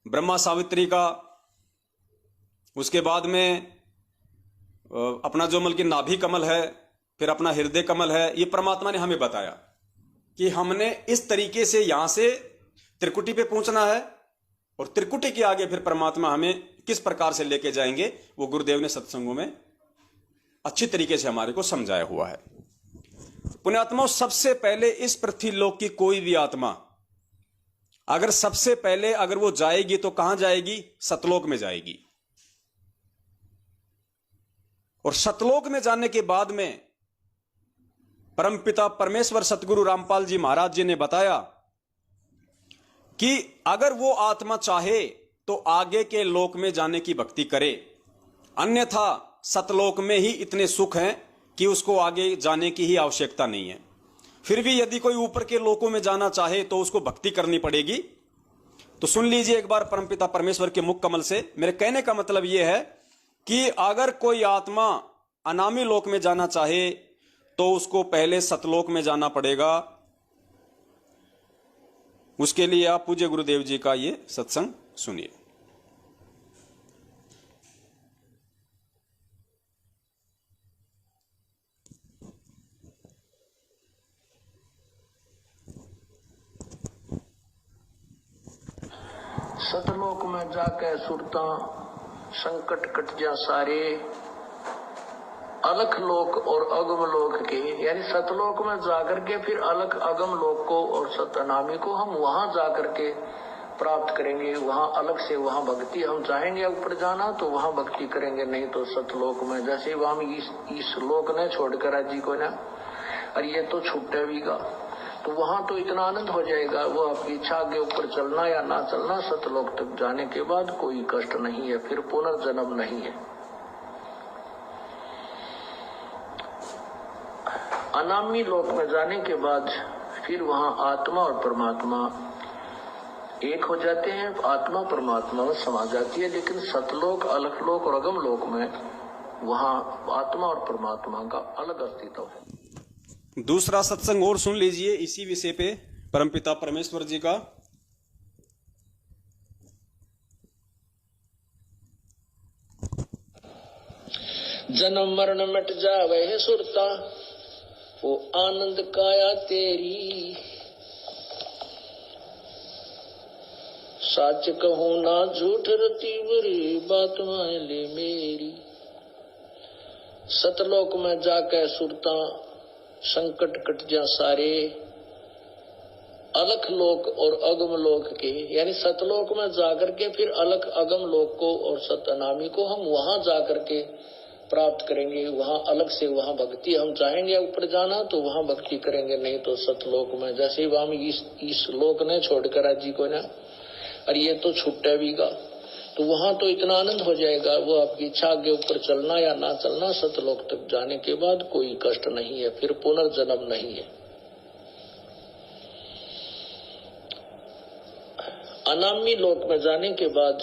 Speaker 1: ब्रह्मा सावित्री का, उसके बाद में अपना जो मतलब कि नाभि कमल है, फिर अपना हृदय कमल है। ये परमात्मा ने हमें बताया कि हमने इस तरीके से यहां से त्रिकुटी पे पहुंचना है, और त्रिकुटी के आगे फिर परमात्मा हमें किस प्रकार से लेके जाएंगे वो गुरुदेव ने सत्संगों में अच्छी तरीके से हमारे को समझाया हुआ है। पुण्यात्माओं, सबसे पहले इस पृथ्वी लोक की कोई भी आत्मा अगर सबसे पहले अगर वो जाएगी तो कहां जाएगी? सतलोक में जाएगी। और सतलोक में जाने के बाद में परमपिता परमेश्वर सतगुरु रामपाल जी महाराज जी ने बताया कि अगर वो आत्मा चाहे तो आगे के लोक में जाने की भक्ति करे, अन्यथा सतलोक में ही इतने सुख हैं कि उसको आगे जाने की ही आवश्यकता नहीं है। फिर भी यदि कोई ऊपर के लोकों में जाना चाहे तो उसको भक्ति करनी पड़ेगी। तो सुन लीजिए एक बार परमपिता परमेश्वर के मुख कमल से। मेरे कहने का मतलब यह है कि अगर कोई आत्मा अनामी लोक में जाना चाहे तो उसको पहले सतलोक में जाना पड़ेगा। उसके लिए आप पूज्य गुरुदेव जी का ये सत्संग सुनिए।
Speaker 2: सतलोक में जाके सुरता संकट कट जा सारे, अलख लोक और अगम लोक के, यानी सतलोक में जाकर के फिर अलख अगम लोक को और सतनामी को हम वहां जाकर के प्राप्त करेंगे। वहां अलग से वहां भक्ति, हम चाहेंगे ऊपर जाना तो वहां भक्ति करेंगे, नहीं तो सतलोक में। जैसे वहां इस लोक ने छोड़कर राजी को ना, और ये तो छूटे भी गा, तो वहां तो इतना आनंद हो जाएगा। वो आपकी इच्छा आगे ऊपर चलना या ना चलना, सतलोक तक जाने के बाद कोई कष्ट नहीं है, फिर पुनर्जन्म नहीं है। अनामी लोक में जाने के बाद फिर वहां आत्मा और परमात्मा एक हो जाते हैं, आत्मा परमात्मा में समा जाती है। लेकिन सतलोक, अलखलोक और अगम लोक में वहां आत्मा और परमात्मा का अलग अस्तित्व है।
Speaker 1: दूसरा सत्संग और सुन लीजिए इसी विषय पे परमपिता परमेश्वर जी का।
Speaker 2: जन्म मरण मिट जावे है सुरता, वो आनंद काया तेरी। सच कहूं ना झूठ रती बुरी, बात मान ले मेरी। सतलोक में जाके सुरता संकट कट जा सारे, अलख लोक और अगम लोक के, यानी सतलोक में जाकर के फिर अलख अगम लोक को और सतनामी को हम वहां जाकर के प्राप्त करेंगे। वहां अलग से वहां भक्ति, हम चाहेंगे ऊपर जाना तो वहां भक्ति करेंगे, नहीं तो सतलोक में। जैसे वहां इस लोक ने छोड़कर राजी को ना, और ये तो छूटे भी गा, तो वहां तो इतना आनंद हो जाएगा। वो आपकी इच्छा आगे ऊपर चलना या ना चलना, सतलोक तक जाने के बाद कोई कष्ट नहीं है, फिर पुनर्जन्म नहीं है। अनामी लोक में जाने के बाद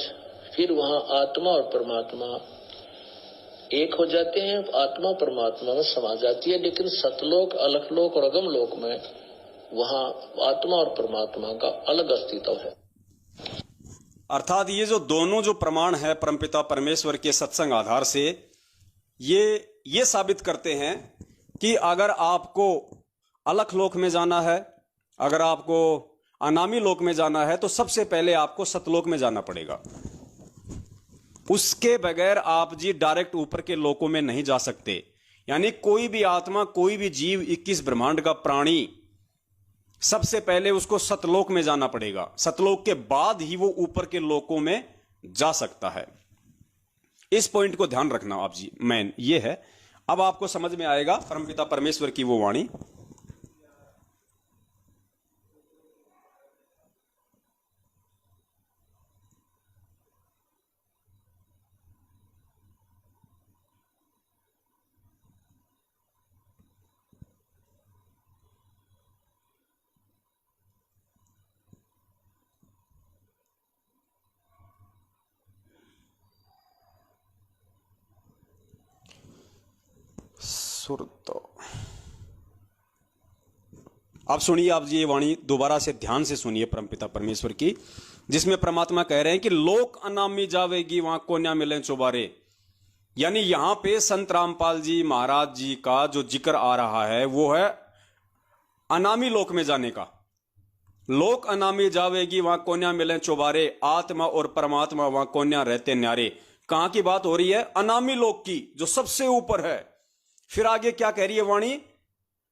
Speaker 2: फिर वहां आत्मा और परमात्मा एक हो जाते हैं, आत्मा परमात्मा में समा जाती है। लेकिन सतलोक, अलखलोक और अगम लोक में वहां आत्मा और परमात्मा का अलग अस्तित्व है।
Speaker 1: अर्थात ये जो दोनों जो प्रमाण है परमपिता परमेश्वर के सत्संग आधार से ये साबित करते हैं कि अगर आपको अलख लोक में जाना है, अगर आपको अनामी लोक में जाना है, तो सबसे पहले आपको सतलोक में जाना पड़ेगा। उसके बगैर आप जी डायरेक्ट ऊपर के लोकों में नहीं जा सकते। यानी कोई भी आत्मा, कोई भी जीव, 21 ब्रह्मांड का प्राणी, सबसे पहले उसको सतलोक में जाना पड़ेगा। सतलोक के बाद ही वो ऊपर के लोकों में जा सकता है। इस पॉइंट को ध्यान रखना आप जी, मैन ये है। अब आपको समझ में आएगा परमपिता परमेश्वर की वो वाणी। सुरतो। आप सुनिए, आप ये वाणी दोबारा से ध्यान से सुनिए परमपिता परमेश्वर की, जिसमें परमात्मा कह रहे हैं कि लोक अनामी जावेगी वहां कोन्या मिले चौबारे। यानी यहां पे संत रामपाल जी महाराज जी का जो जिक्र आ रहा है वो है अनामी लोक में जाने का। लोक अनामी जावेगी वहां कोन्या मिले चौबारे, आत्मा और परमात्मा वहां कोन्या रहते न्यारे। कहां की बात हो रही है? अनामी लोक की, जो सबसे ऊपर है। फिर आगे क्या कह रही है वाणी?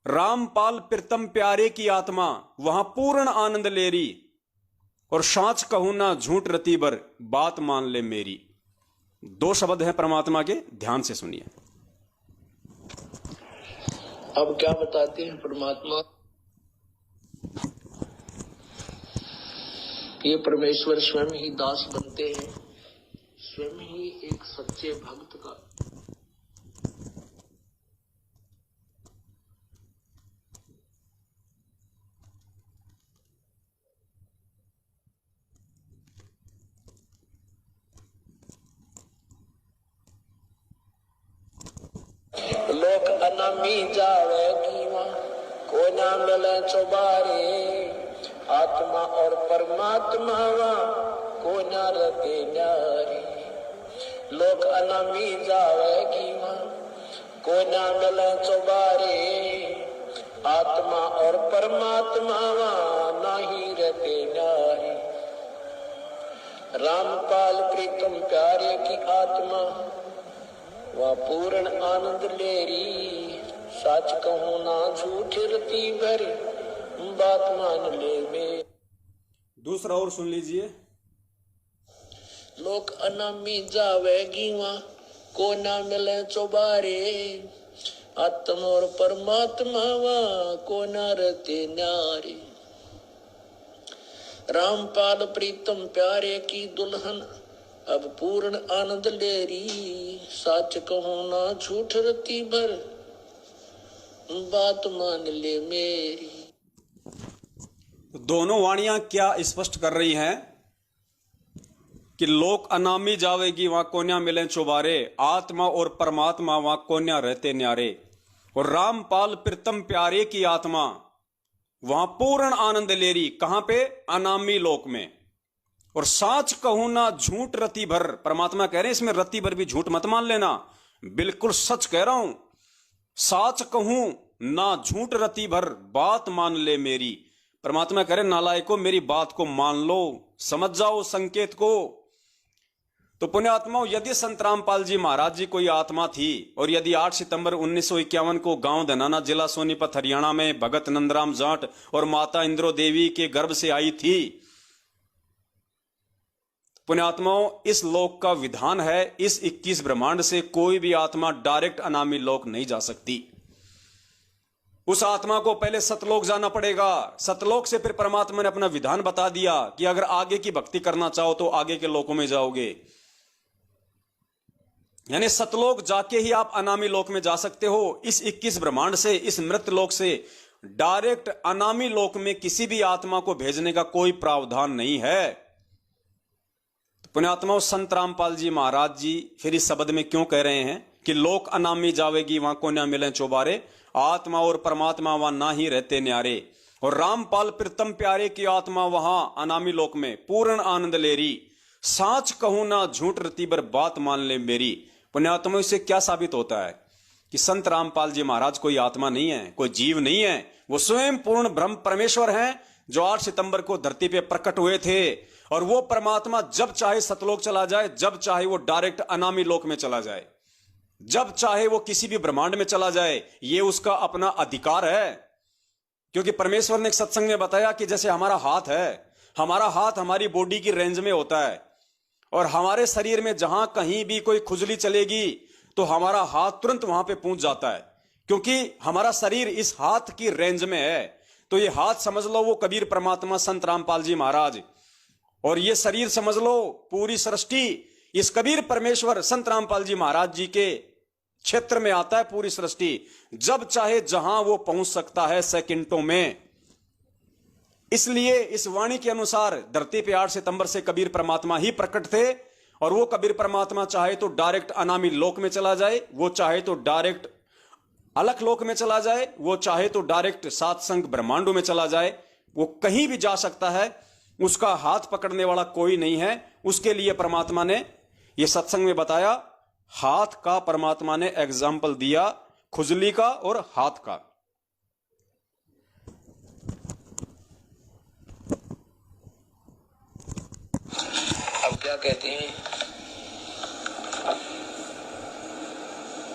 Speaker 1: रामपाल प्रीतम प्यारे की आत्मा वहां पूर्ण आनंद ले रही, और सांच कहूं ना झूठ रती बर बात मान ले मेरी। दो शब्द हैं परमात्मा के, ध्यान से सुनिए।
Speaker 2: अब क्या बताते हैं परमात्मा? ये परमेश्वर स्वयं ही दास बनते हैं, स्वयं ही एक सच्चे भक्त का लोक अनामी जावेगी वहाँ को ना मिले चौबारे, आत्मा और परमात्मा वहाँ को ना रते न्यारे। लोक अनामी जावेगी वहाँ को ना मिले चौबारे, आत्मा और परमात्मा वहाँ नहीं रहते न्यारे। रामपाल प्रीतम प्यारे की आत्मा वह पूर्ण आनंद ले री, सच कहूं ना झूठ रती भरी बात मान ले में।
Speaker 1: दूसरा और सुन लीजिए।
Speaker 2: लोक अनामी जावेगी वहाँ को ना मिले चौबारे, आत्मा और परमात्मा वहाँ को ना रहते न्यारे। रामपाल प्रीतम प्यारे की दुल्हन अब पूर्ण आनंद ले री, सच कहूं ना झूठ रती भर बात मान ले मेरी।
Speaker 1: दोनों वाणियां क्या स्पष्ट कर रही हैं कि लोक अनामी जावेगी वहां कोन्या मिले चौबारे, आत्मा और परमात्मा वहां कोन्या रहते न्यारे। और रामपाल प्रीतम प्यारे की आत्मा वहां पूर्ण आनंद ले रही, कहां पे? अनामी लोक में। और साच कहूं ना झूठ रति भर, परमात्मा कह रहे हैं इसमें रति भर भी झूठ मत मान लेना, बिल्कुल सच कह रहा हूं। साच कहूं ना झूठ रति भर बात मान ले मेरी। परमात्मा कह रहे नालायकों मेरी बात को मान लो, समझ जाओ संकेत को। तो पुण्यात्माओं, यदि संत रामपाल जी महाराज जी कोई आत्मा थी, और यदि 8 सितंबर 1951 को गांव धनाना जिला सोनीपत हरियाणा में भगत नंदराम जाट और माता इंद्रो देवी के गर्भ से आई थी, पुण्यात्माओं इस लोक का विधान है, इस 21 ब्रह्मांड से कोई भी आत्मा डायरेक्ट अनामी लोक नहीं जा सकती। उस आत्मा को पहले सतलोक जाना पड़ेगा। सतलोक से फिर परमात्मा ने अपना विधान बता दिया कि अगर आगे की भक्ति करना चाहो तो आगे के लोकों में जाओगे। यानी सतलोक जाके ही आप अनामी लोक में जा सकते हो। इस 21 ब्रह्मांड से, इस मृत लोक से डायरेक्ट अनामी लोक में किसी भी आत्मा को भेजने का कोई प्रावधान नहीं है। पुण्यात्माओं, संत रामपाल जी महाराज जी फिर इस शब्द में क्यों कह रहे हैं कि लोक अनामी जावेगी वहां को न मिले चौबारे, आत्मा और परमात्मा वहां ना ही रहते न्यारे। और रामपाल प्रीतम प्यारे की आत्मा वहां अनामी लोक में पूर्ण आनंद ले रही, साच कहूं ना झूठ रती बर बात मान ले मेरी। पुण्यात्माओं, इससे क्या साबित होता है कि संत रामपाल जी महाराज कोई आत्मा नहीं है, कोई जीव नहीं है, वो स्वयं पूर्ण ब्रह्म परमेश्वर हैं जो 8 सितंबर को धरती पे प्रकट हुए थे। और वो परमात्मा जब चाहे सतलोक चला जाए, जब चाहे वो डायरेक्ट अनामी लोक में चला जाए, जब चाहे वो किसी भी ब्रह्मांड में चला जाए, ये उसका अपना अधिकार है। क्योंकि परमेश्वर ने एक सत्संग में बताया कि जैसे हमारा हाथ है, हमारा हाथ हमारी बॉडी की रेंज में होता है, और हमारे शरीर में जहां कहीं भी कोई खुजली चलेगी तो हमारा हाथ तुरंत वहां पे पहुंच जाता है, क्योंकि हमारा शरीर इस हाथ की रेंज में है। तो ये हाथ समझ लो वो कबीर परमात्मा संत रामपाल जी महाराज, और ये शरीर समझ लो पूरी सृष्टि इस कबीर परमेश्वर संत रामपाल जी महाराज जी के क्षेत्र में आता है। पूरी सृष्टि जब चाहे जहां वो पहुंच सकता है, सेकंडों में। इसलिए इस वाणी के अनुसार धरती पे 8 सितंबर से कबीर परमात्मा ही प्रकट थे, और वो कबीर परमात्मा चाहे तो डायरेक्ट अनामी लोक में चला जाए, वो चाहे तो डायरेक्ट अलख लोक में चला जाए, वो चाहे तो डायरेक्ट सात संग ब्रह्मांडों में चला जाए, वो कहीं भी जा सकता है, उसका हाथ पकड़ने वाला कोई नहीं है। उसके लिए परमात्मा ने ये सत्संग में बताया, हाथ का परमात्मा ने एग्जाम्पल दिया, खुजली का और हाथ का।
Speaker 2: अब क्या कहते हैं,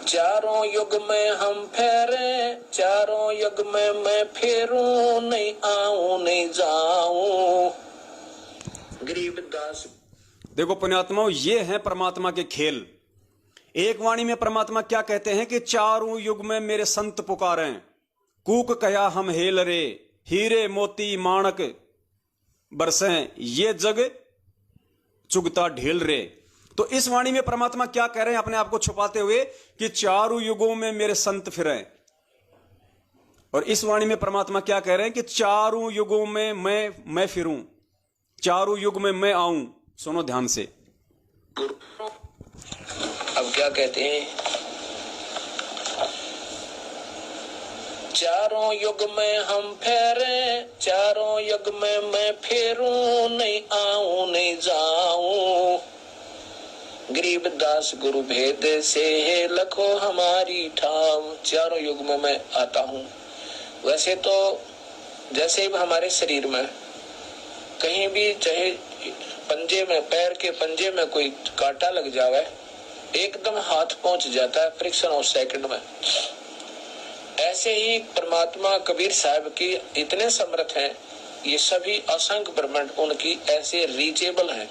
Speaker 2: चारों युग में हम फेरे, चारों युग में मैं फेरूं, नहीं आऊं नहीं जाऊं। गरीबदास।
Speaker 1: देखो पुण्यात्माओं, ये है परमात्मा के खेल। एक वाणी में परमात्मा क्या कहते हैं कि चारों युग में मेरे संत पुकारें, कूक कया हम हेल रे, हीरे मोती माणक बरसें, ये जग चुगता ढेल रे। तो इस वाणी में परमात्मा क्या कह रहे हैं अपने आप को छुपाते हुए कि चारों युगों में मेरे संत फिरें। और इस वाणी में परमात्मा क्या कह रहे हैं कि चारों युगों में मैं फिरूं, चारों युग में मैं आऊं। सुनो ध्यान से।
Speaker 2: अब क्या कहते हैं, चारों युग में हम फेरे, चारों युग में मैं फेरूं, नहीं आऊं नहीं जाऊं। गरीबदास गुरु भेद से लखो हमारी ठाव, चारों युग में मैं आता हूं। वैसे तो जैसे भी हमारे शरीर में कहीं भी, चाहे पंजे में, पैर के पंजे में कोई कांटा लग जावे, एकदम हाथ पहुंच जाता है फ्रिक्शन ऑफ सेकंड में। ऐसे ही परमात्मा कबीर साहब की इतने समर्थ हैं, ये सभी असंख्य ब्रह्मांड उनकी ऐसे रीचेबल हैं,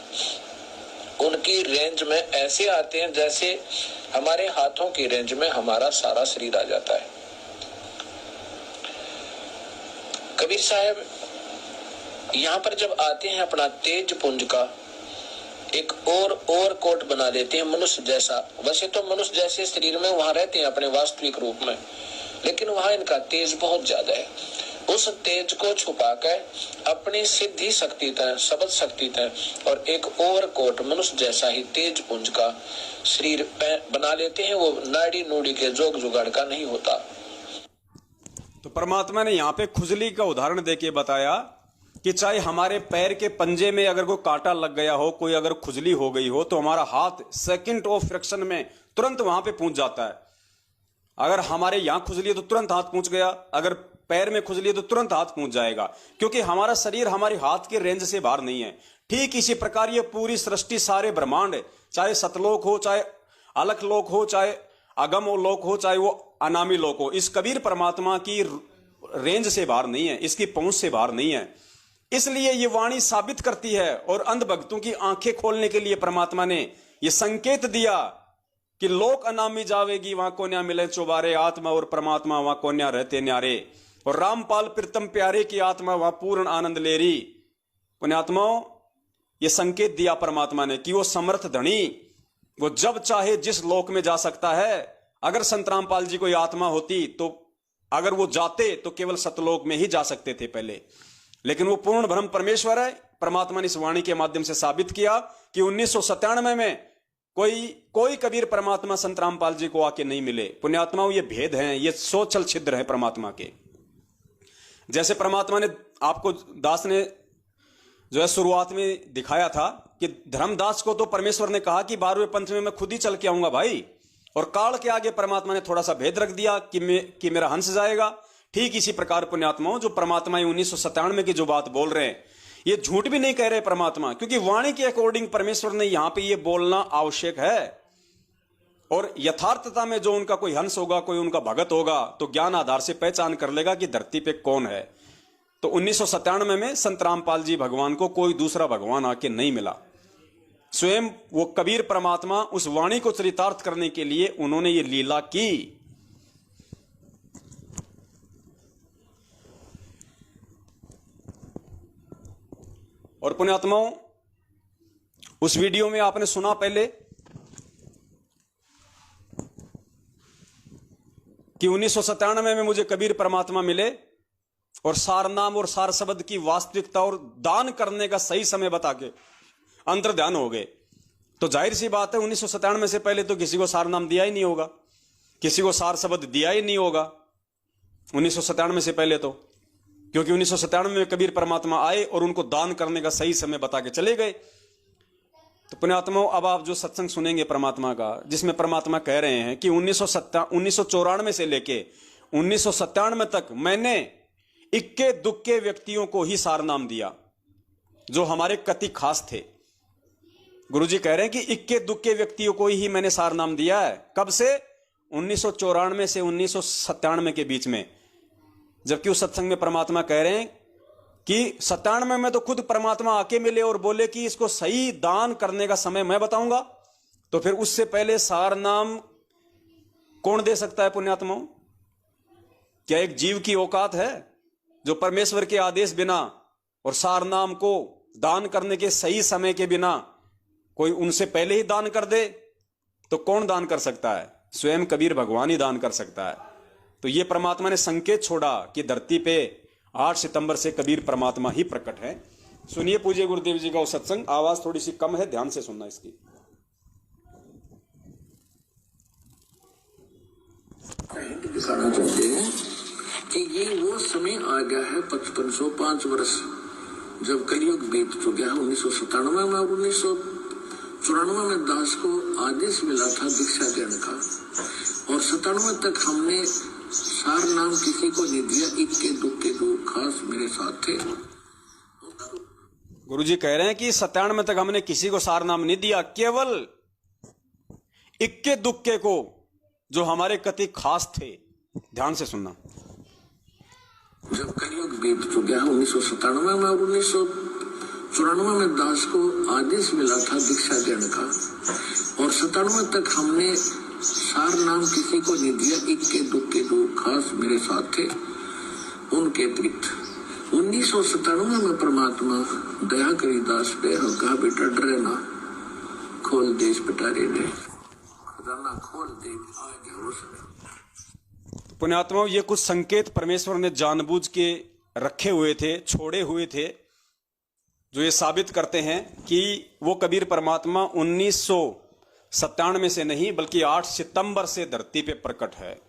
Speaker 2: उनकी रेंज में ऐसे आते हैं जैसे हमारे हाथों की रेंज में हमारा सारा शरीर आ जाता है। कबीर साहब यहाँ पर जब आते हैं, अपना तेज पुंज का एक और कोट बना देते हैं मनुष्य जैसा। वैसे तो मनुष्य जैसे शरीर में वहां रहते हैं अपने वास्तविक रूप में, लेकिन वहां इनका तेज बहुत ज्यादा है। उस तेज को छुपाकर अपनी सिद्धि शक्ति तय, शब्द शक्ति तय और एक और कोट मनुष्य जैसा ही तेज पुंज का शरीर बना लेते हैं। वो नाड़ी नूड़ी के जोग जुगाड़ का नहीं होता।
Speaker 1: तो परमात्मा ने यहाँ पे खुजली का उदाहरण देके बताया कि चाहे हमारे पैर के पंजे में अगर कोई कांटा लग गया हो, कोई अगर खुजली हो गई हो, तो हमारा हाथ सेकंड ऑफ फ्रैक्शन में तुरंत वहां पे पहुंच जाता है। अगर हमारे यहां खुजली है तो तुरंत हाथ पहुंच गया, अगर पैर में खुजली है तो तुरंत हाथ पहुंच जाएगा, क्योंकि हमारा शरीर हमारे हाथ के रेंज से बाहर नहीं है। ठीक इसी प्रकार ये पूरी सृष्टि, सारे ब्रह्मांड, चाहे सतलोक हो, चाहे अलख लोक हो, चाहे अगम लोक हो, चाहे वो अनामी लोक हो, इस कबीर परमात्मा की रेंज से बाहर नहीं है, इसकी पहुंच से बाहर नहीं है। इसलिए ये वाणी साबित करती है, और अंध भक्तों की आंखें खोलने के लिए परमात्मा ने ये संकेत दिया कि लोक अनामी जावेगी, वहां को न्या मिले चौबारे, आत्मा और परमात्मा वहां को न्या रहते न्यारे, और रामपाल प्रीतम प्यारे की आत्मा वहां पूर्ण आनंद ले रही। पुण्यात्माओं, ये संकेत दिया परमात्मा ने कि वो समर्थ धनी, वो जब चाहे जिस लोक में जा सकता है। अगर संत रामपाल जी कोई आत्मा होती तो अगर वो जाते तो केवल सतलोक में ही जा सकते थे पहले, लेकिन वो पूर्ण ब्रह्म परमेश्वर है। परमात्मा ने इस वाणी के माध्यम से साबित किया कि 1997 में कोई कबीर परमात्मा संत रामपाल जी को आके नहीं मिले। पुण्यात्माओं, ये भेद हैं, ये सोचल छिद्र है परमात्मा के। जैसे परमात्मा ने आपको, दास ने जो है शुरुआत में दिखाया था कि धर्मदास को तो परमेश्वर ने कहा कि 12वें पंथ में मैं खुद ही चल के आऊंगा भाई, और काल के आगे परमात्मा ने थोड़ा सा भेद रख दिया कि मेरा हंस जाएगा। ठीक इसी प्रकार पुण्यात्माओं, जो परमात्मा 1997 की जो बात बोल रहे हैं, ये झूठ भी नहीं कह रहे परमात्मा, क्योंकि वाणी के अकॉर्डिंग परमेश्वर ने यहां पे ये बोलना आवश्यक है। और यथार्थता में जो उनका कोई हंस होगा, कोई उनका भगत होगा, तो ज्ञान आधार से पहचान कर लेगा कि धरती पे कौन है। तो 1997 में संत रामपाल जी भगवान को कोई दूसरा भगवान आके नहीं मिला, स्वयं वो कबीर परमात्मा उस वाणी को चरितार्थ करने के लिए उन्होंने ये लीला की। और पुण्यात्माओं, उस वीडियो में आपने सुना पहले कि 1997 में मुझे कबीर परमात्मा मिले और सारनाम और सार शब्द की वास्तविकता और दान करने का सही समय बता के अंतर ध्यान हो गए। तो जाहिर सी बात है 1997 से पहले तो किसी को सारनाम दिया ही नहीं होगा। किसी को सार शब्द दिया ही नहीं होगा 1997 से पहले तो, क्योंकि 1997 में कबीर परमात्मा आए और उनको दान करने का सही समय बता के चले गए। तो पुण्यात्माओं, अब आप जो सत्संग सुनेंगे परमात्मा का, जिसमें परमात्मा कह रहे हैं कि 1994 से लेके 1997 तक मैंने इक्के दुक्के व्यक्तियों को ही सार नाम दिया जो हमारे कति खास थे। गुरुजी कह रहे हैं कि इक्के दुक्के व्यक्तियों को ही मैंने सार नाम दिया है। कब से? 1994 से 1997 के बीच में। जबकि उस सत्संग में परमात्मा कह रहे हैं कि 97 में तो खुद परमात्मा आके मिले और बोले कि इसको सही दान करने का समय मैं बताऊंगा। तो फिर उससे पहले सार नाम कौन दे सकता है पुण्यात्माओं? क्या एक जीव की औकात है जो परमेश्वर के आदेश बिना और सार नाम को दान करने के सही समय के बिना कोई उनसे पहले ही दान कर दे? तो कौन दान कर सकता है? स्वयं कबीर भगवान ही दान कर सकता है। तो ये परमात्मा ने संकेत छोड़ा कि धरती पे 8 सितंबर से कबीर परमात्मा ही प्रकट है। सुनिए पूज्य गुरुदेव जी का वो सत्संग। आवाज थोड़ी सी कम है, ध्यान से सुनना इसकी।
Speaker 2: दिखाना चाहते हैं कि ये वो समय आ गया है 5505 वर्ष जब कलयुग बीत चुका है। 1997 में और 1994 में दास को आदेश मिला था दीक्षा देने का, और 97 तक हमने सार नाम किसी को नहीं दिया। इक्के दुक्के दो खास मेरे साथ थे।
Speaker 1: गुरुजी कह रहे हैं कि 97 तक हमने किसी को सार नाम नहीं दिया, केवल इक्के दुक्के को जो हमारे कति खास थे। ध्यान से सुनना।
Speaker 2: जब कलयुग बीत चुका है 1997 में और 1994 में दास को आदेश मिला था दीक्षा देने का, और 97 तक हमने सार नाम किसी को नहीं दिया। इक्के दुक्के दो खास मेरे साथ थे उनके प्रीत। 1997 में परमात्मा दया करी दास पे कहा, बेटा डरे ना, खोल दे इस पिटारे ने, खजाना खोल दे, आ गया वो समय।
Speaker 1: पुण्यात्माओं, ये कुछ संकेत परमेश्वर ने जानबूझ के रखे हुए थे, छोड़े हुए थे, जो ये साबित करते हैं कि वो कबीर परमात्मा 1997 से नहीं बल्कि 8 सितंबर से धरती पे प्रकट है।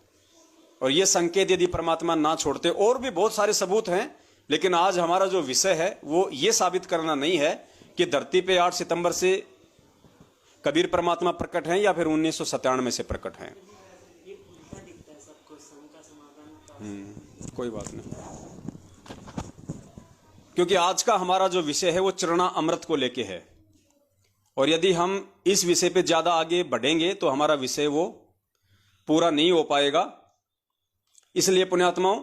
Speaker 1: और ये संकेत यदि परमात्मा ना छोड़ते, और भी बहुत सारे सबूत हैं, लेकिन आज हमारा जो विषय है वो ये साबित करना नहीं है कि धरती पे 8 सितंबर से कबीर परमात्मा प्रकट हैं या फिर 1997 से प्रकट हैं। कोई बात नहीं, क्योंकि आज का हमारा जो विषय है वो चरणा अमृत को लेके है, और यदि हम इस विषय पे ज्यादा आगे बढ़ेंगे तो हमारा विषय वो पूरा नहीं हो पाएगा। इसलिए पुण्यात्माओं,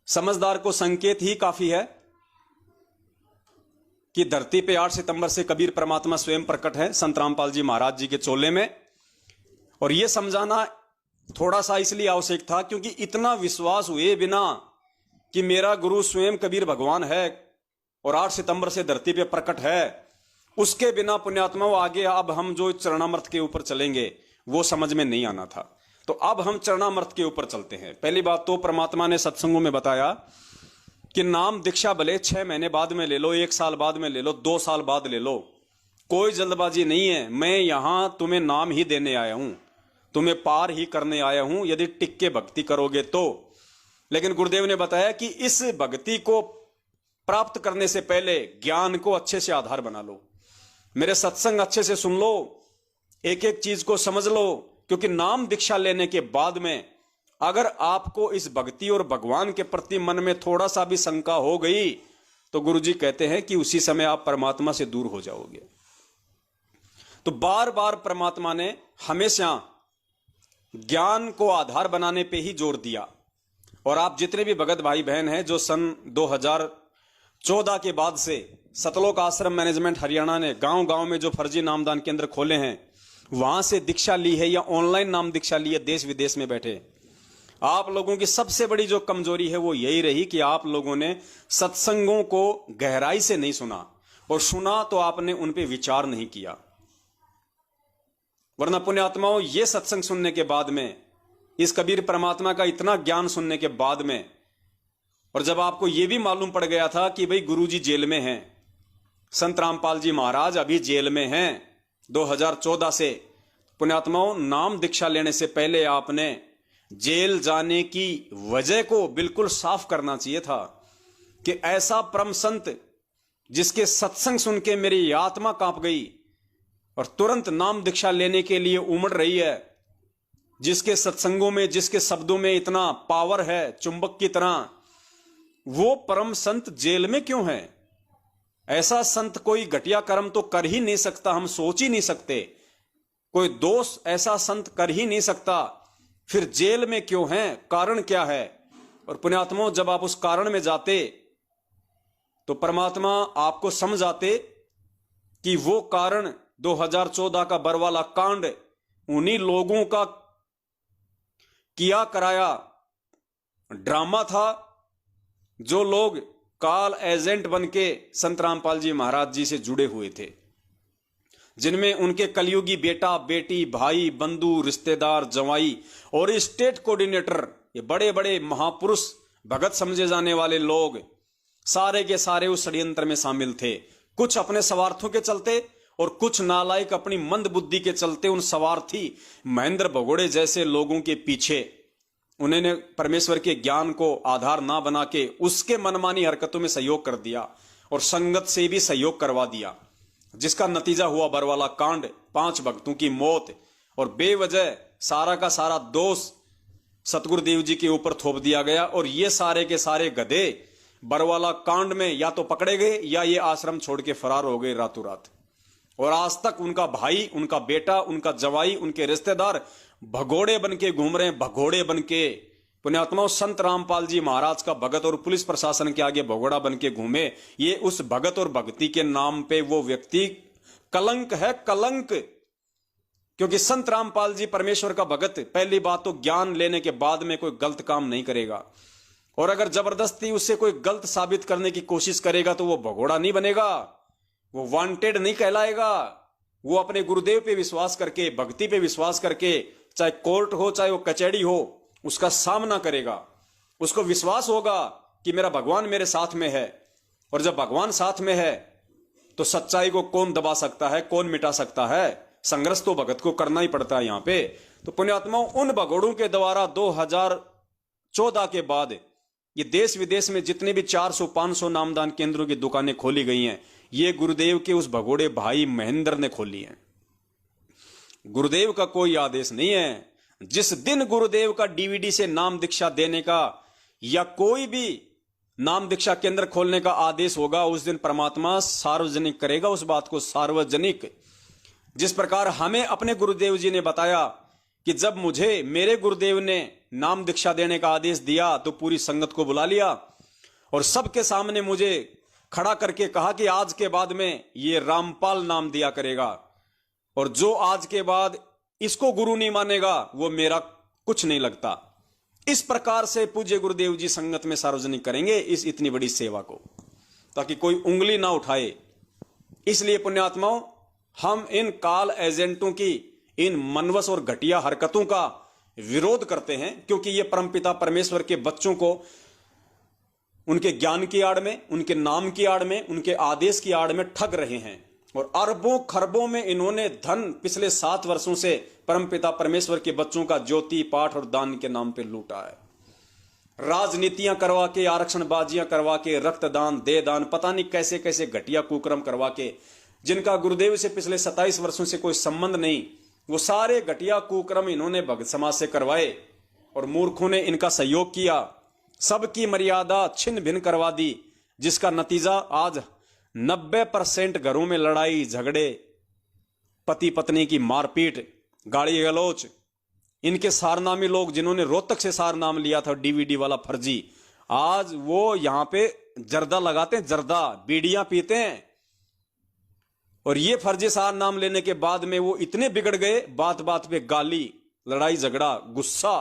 Speaker 1: समझदार को संकेत ही काफी है कि धरती पे 8 सितंबर से कबीर परमात्मा स्वयं प्रकट है संत रामपाल जी महाराज जी के चोले में। और यह समझाना थोड़ा सा इसलिए आवश्यक था क्योंकि इतना विश्वास हुए बिना कि मेरा गुरु स्वयं कबीर भगवान है और 8 सितंबर से धरती पे प्रकट है, उसके बिना पुण्यात्माओं आगे अब हम जो चरणामृत के ऊपर चलेंगे वो समझ में नहीं आना था। तो अब हम चरणामृत के ऊपर चलते हैं। पहली बात तो परमात्मा ने सत्संगों में बताया कि नाम दीक्षा भले 6 महीने बाद में ले लो, 1 साल बाद में ले लो, 2 साल बाद ले लो, कोई जल्दबाजी नहीं है। मैं यहां तुम्हें नाम ही देने आया हूं, तुम्हें पार ही करने आया हूं यदि टिक के भक्ति करोगे तो। लेकिन गुरुदेव ने बताया कि इस भक्ति को प्राप्त करने से पहले ज्ञान को अच्छे से आधार बना लो, मेरे सत्संग अच्छे से सुन लो, एक एक चीज को समझ लो, क्योंकि नाम दीक्षा लेने के बाद में अगर आपको इस भक्ति और भगवान के प्रति मन में थोड़ा सा भी शंका हो गई तो गुरुजी कहते हैं कि उसी समय आप परमात्मा से दूर हो जाओगे। तो बार बार परमात्मा ने हमेशा ज्ञान को आधार बनाने पे ही जोर दिया। और आप जितने भी भगत भाई बहन हैं जो सन 2014 के बाद से सतलोक आश्रम मैनेजमेंट हरियाणा ने गांव गांव में जो फर्जी नामदान केंद्र खोले हैं वहां से दीक्षा ली है या ऑनलाइन नाम दीक्षा ली है देश विदेश में बैठे, आप लोगों की सबसे बड़ी जो कमजोरी है वो यही रही कि आप लोगों ने सत्संगों को गहराई से नहीं सुना, और सुना तो आपने उन पे विचार नहीं किया। वरना पुण्यात्माओं, ये सत्संग सुनने के बाद में, इस कबीर परमात्मा का इतना ज्ञान सुनने के बाद में, और जब आपको यह भी मालूम पड़ गया था कि भाई गुरुजी जेल में हैं, संत रामपाल जी महाराज अभी जेल में हैं 2014 से, पुण्यात्माओं, नाम दीक्षा लेने से पहले आपने जेल जाने की वजह को बिल्कुल साफ करना चाहिए था कि ऐसा परम संत जिसके सत्संग सुन के मेरी आत्मा कांप गई और तुरंत नाम दीक्षा लेने के लिए उमड़ रही है, जिसके सत्संगों में, जिसके शब्दों में इतना पावर है चुंबक की तरह, वो परम संत जेल में क्यों है? ऐसा संत कोई घटिया कर्म तो कर ही नहीं सकता, हम सोच ही नहीं सकते। कोई दोष ऐसा संत कर ही नहीं सकता, फिर जेल में क्यों है? कारण क्या है? और पुण्यात्माओं, जब आप उस कारण में जाते तो परमात्मा आपको समझ आते कि वो कारण 2014 का बरवाला कांड उन्हीं लोगों का किया कराया ड्रामा था, जो लोग काल एजेंट बनके संत रामपाल जी महाराज जी से जुड़े हुए थे, जिनमें उनके कलयुगी बेटा बेटी, भाई बंधु, रिश्तेदार, जवाई और स्टेट कोऑर्डिनेटर, ये बड़े बड़े महापुरुष भगत समझे जाने वाले लोग सारे के सारे उस षड्यंत्र में शामिल थे। कुछ अपने स्वार्थों के चलते और कुछ नालायक अपनी मंद बुद्धि के चलते उन स्वार्थी महेंद्र भगोड़े जैसे लोगों के पीछे उन्होंने परमेश्वर के ज्ञान को आधार ना बना के उसके मनमानी हरकतों में सहयोग कर दिया और संगत से भी सहयोग करवा दिया, जिसका नतीजा हुआ बरवाला कांड, 5 भक्तों की मौत और बेवजह सारा का सारा दोष सतगुरुदेव जी के ऊपर थोप दिया गया। और ये सारे के सारे गधे बरवाला कांड में या तो पकड़े गए या ये आश्रम छोड़ के फरार हो गए रातों रात। और आज तक उनका भाई, उनका बेटा, उनका जवाई, उनके रिश्तेदार भगोड़े बन के घूम रहे हैं, भगोड़े बन के। पुण्यात्माओं, संत रामपाल जी महाराज का भगत और पुलिस प्रशासन के आगे भगोड़ा बन के घूमे, ये उस भगत और भक्ति के नाम पे वो व्यक्ति कलंक है, कलंक। क्योंकि संत रामपाल जी परमेश्वर का भगत पहली बात तो ज्ञान लेने के बाद में कोई गलत काम नहीं करेगा, और अगर जबरदस्ती उससे कोई गलत साबित करने की कोशिश करेगा तो वो भगोड़ा नहीं बनेगा, वो वांटेड नहीं कहलाएगा। वो अपने गुरुदेव पे विश्वास करके, भक्ति पे विश्वास करके, चाहे कोर्ट हो चाहे वो कचहरी हो, उसका सामना करेगा। उसको विश्वास होगा कि मेरा भगवान मेरे साथ में है, और जब भगवान साथ में है तो सच्चाई को कौन दबा सकता है, कौन मिटा सकता है? संघर्ष तो भगत को करना ही पड़ता है यहां पे। तो पुण्यात्माओं, उन भगोड़ों के द्वारा 2014 के बाद ये देश विदेश में जितने भी 400-500 नामदान केंद्रों की दुकानें खोली गई हैं, ये गुरुदेव के उस भगोड़े भाई महेंद्र ने खोली हैं। गुरुदेव का कोई आदेश नहीं है। जिस दिन गुरुदेव का डीवीडी से नाम दीक्षा देने का या कोई भी नाम दीक्षा केंद्र खोलने का आदेश होगा, उस दिन परमात्मा सार्वजनिक करेगा उस बात को, सार्वजनिक। जिस प्रकार हमें अपने गुरुदेव जी ने बताया कि जब मुझे मेरे गुरुदेव ने नाम दीक्षा देने का आदेश दिया तो पूरी संगत को बुला लिया और सबके सामने मुझे खड़ा करके कहा कि आज के बाद में ये रामपाल नाम दिया करेगा, और जो आज के बाद इसको गुरु नहीं मानेगा वो मेरा कुछ नहीं लगता। इस प्रकार से पूज्य गुरुदेव जी संगत में सार्वजनिक करेंगे इस इतनी बड़ी सेवा को, ताकि कोई उंगली ना उठाए। इसलिए पुण्यात्माओं, हम इन काल एजेंटों की इन मनवस और घटिया हरकतों का विरोध करते हैं, क्योंकि ये परमपिता परमेश्वर के बच्चों को उनके ज्ञान की आड़ में, उनके नाम की आड़ में, उनके आदेश की आड़ में ठग रहे हैं। और अरबों खरबों में इन्होंने धन पिछले 7 वर्षों से परमपिता परमेश्वर के बच्चों का ज्योति पाठ और दान के नाम पे लूटा है। राजनीतियां करवा के, आरक्षण बाजियां करवा के, रक्तदान, दे दान, पता नहीं कैसे कैसे घटिया कुकर्म करवा के, जिनका गुरुदेव से पिछले 27 वर्षों से कोई संबंध नहीं, वो सारे घटिया कुकर्म इन्होंने भगत समाज से करवाए और मूर्खों ने इनका सहयोग किया। सबकी मर्यादा छिन्न भिन्न करवा दी, जिसका नतीजा आज 90% घरों में लड़ाई झगड़े, पति पत्नी की मारपीट, गाली गलौच। इनके सारनामी लोग जिन्होंने रोहतक से सार नाम लिया था डीवीडी वाला फर्जी, आज वो यहां पे जर्दा लगाते हैं, जर्दा बीड़ियां पीते हैं। और ये फर्जी सार नाम लेने के बाद में वो इतने बिगड़ गए, बात बात पे गाली, लड़ाई झगड़ा, गुस्सा।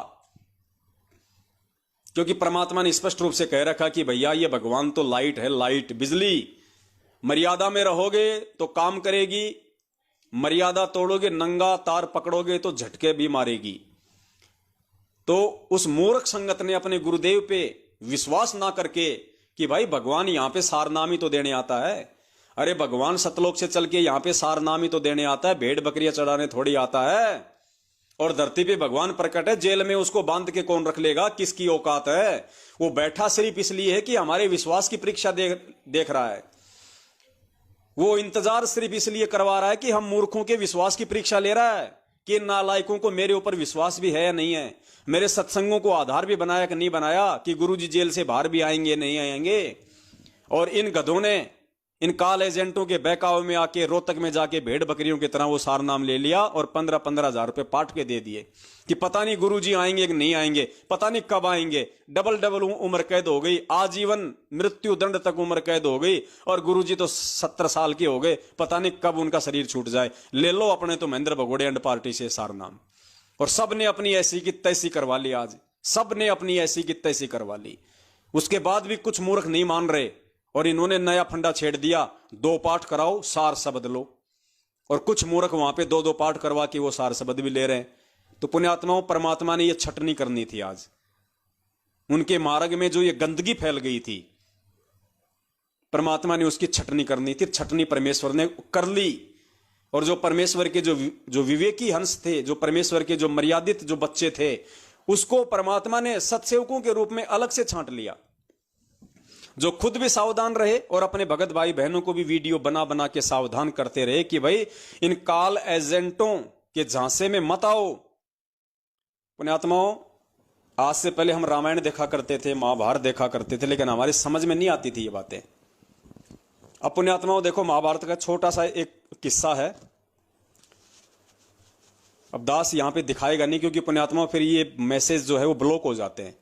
Speaker 1: क्योंकि परमात्मा ने स्पष्ट रूप से कह रखा कि भैया ये भगवान तो लाइट है, लाइट, बिजली। मर्यादा में रहोगे तो काम करेगी, मर्यादा तोड़ोगे, नंगा तार पकड़ोगे तो झटके भी मारेगी। तो उस मूर्ख संगत ने अपने गुरुदेव पे विश्वास ना करके कि भाई भगवान यहां पे सारनामी तो देने आता है, अरे भगवान सतलोक से चल के यहाँ पे सार नाम ही तो देने आता है, भेड़ बकरियां चढ़ाने थोड़ी आता है। और धरती पे भगवान प्रकट है, जेल में उसको बांध के कौन रख लेगा, किसकी औकात है। वो बैठा सिर्फ इसलिए है कि हमारे विश्वास की परीक्षा देख रहा है। वो इंतजार सिर्फ इसलिए करवा रहा है कि हम मूर्खों के विश्वास की परीक्षा ले रहा है कि इन नालायकों को मेरे ऊपर विश्वास भी है या नहीं है, मेरे सत्संगों को आधार भी बनाया कि नहीं बनाया, कि गुरुजी जेल से बाहर भी आएंगे नहीं आएंगे। और इन गधों ने इन काल एजेंटों के बहकावे में आके रोहतक में जाके भेड़ बकरियों की तरह वो सार नाम ले लिया और 15-15 हजार रुपए पाट के दे दिए कि पता नहीं गुरुजी आएंगे कि नहीं आएंगे, पता नहीं कब आएंगे। डबल उम्र कैद हो गई, आजीवन मृत्यु दंड तक उम्र कैद हो गई। और गुरुजी तो 70 साल के हो गए, पता नहीं कब उनका शरीर छूट जाए। ले लो अपने तो महेंद्र भगोड़े एंड पार्टी से सार नाम। और सब ने अपनी ऐसी की तैसी करवा ली, आज सब ने अपनी ऐसी की तैसी करवा ली। उसके बाद भी कुछ मूर्ख नहीं मान रहे और इन्होंने नया फंडा छेड़ दिया, 2 पाठ कराओ सार शब्द लो। और कुछ मूर्ख वहां पे 2-2 पाठ करवा के वो सार शब्द भी ले रहे हैं। तो पुण्यात्माओं, परमात्मा ने ये छटनी करनी थी आज। उनके मार्ग में जो ये गंदगी फैल गई थी, परमात्मा ने उसकी छटनी करनी थी। छटनी परमेश्वर ने कर ली। और जो परमेश्वर के जो विवेकी हंस थे, जो परमेश्वर के जो मर्यादित जो बच्चे थे, उसको परमात्मा ने सत्सेवकों के रूप में अलग से छांट लिया, जो खुद भी सावधान रहे और अपने भगत भाई बहनों को भी वीडियो बना बना के सावधान करते रहे कि भाई इन काल एजेंटों के झांसे में मत आओ। पुण्यात्माओं, आज से पहले हम रामायण देखा करते थे, महाभारत देखा करते थे, लेकिन हमारी समझ में नहीं आती थी ये बातें। अब पुण्यात्माओं देखो, महाभारत का छोटा सा एक किस्सा है। अब दास यहां पे दिखाएगा नहीं, क्योंकि पुण्यात्माओं फिर ये मैसेज जो है वो ब्लॉक हो जाते हैं,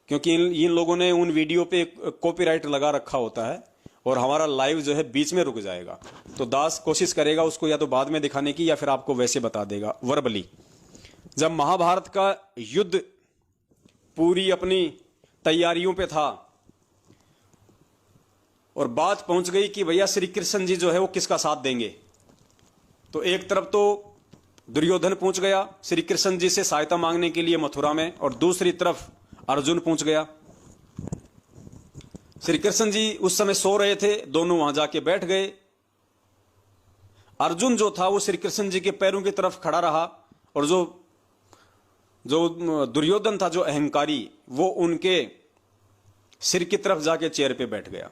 Speaker 1: क्योंकि इन लोगों ने उन वीडियो पे कॉपीराइट लगा रखा होता है और हमारा लाइव जो है बीच में रुक जाएगा। तो दास कोशिश करेगा उसको या तो बाद में दिखाने की या फिर आपको वैसे बता देगा वर्बली। जब महाभारत का युद्ध पूरी अपनी तैयारियों पे था और बात पहुंच गई कि भैया श्री कृष्ण जी जो है वो किसका साथ देंगे, तो एक तरफ तो दुर्योधन पहुंच गया श्री कृष्ण जी से सहायता मांगने के लिए मथुरा में, और दूसरी तरफ अर्जुन पहुंच गया। श्री कृष्ण जी उस समय सो रहे थे, दोनों वहां जाके बैठ गए। अर्जुन जो था वो श्री कृष्ण जी के पैरों की तरफ खड़ा रहा, और जो दुर्योधन था, जो अहंकारी, वो उनके सिर की तरफ जाके चेयर पे बैठ गया।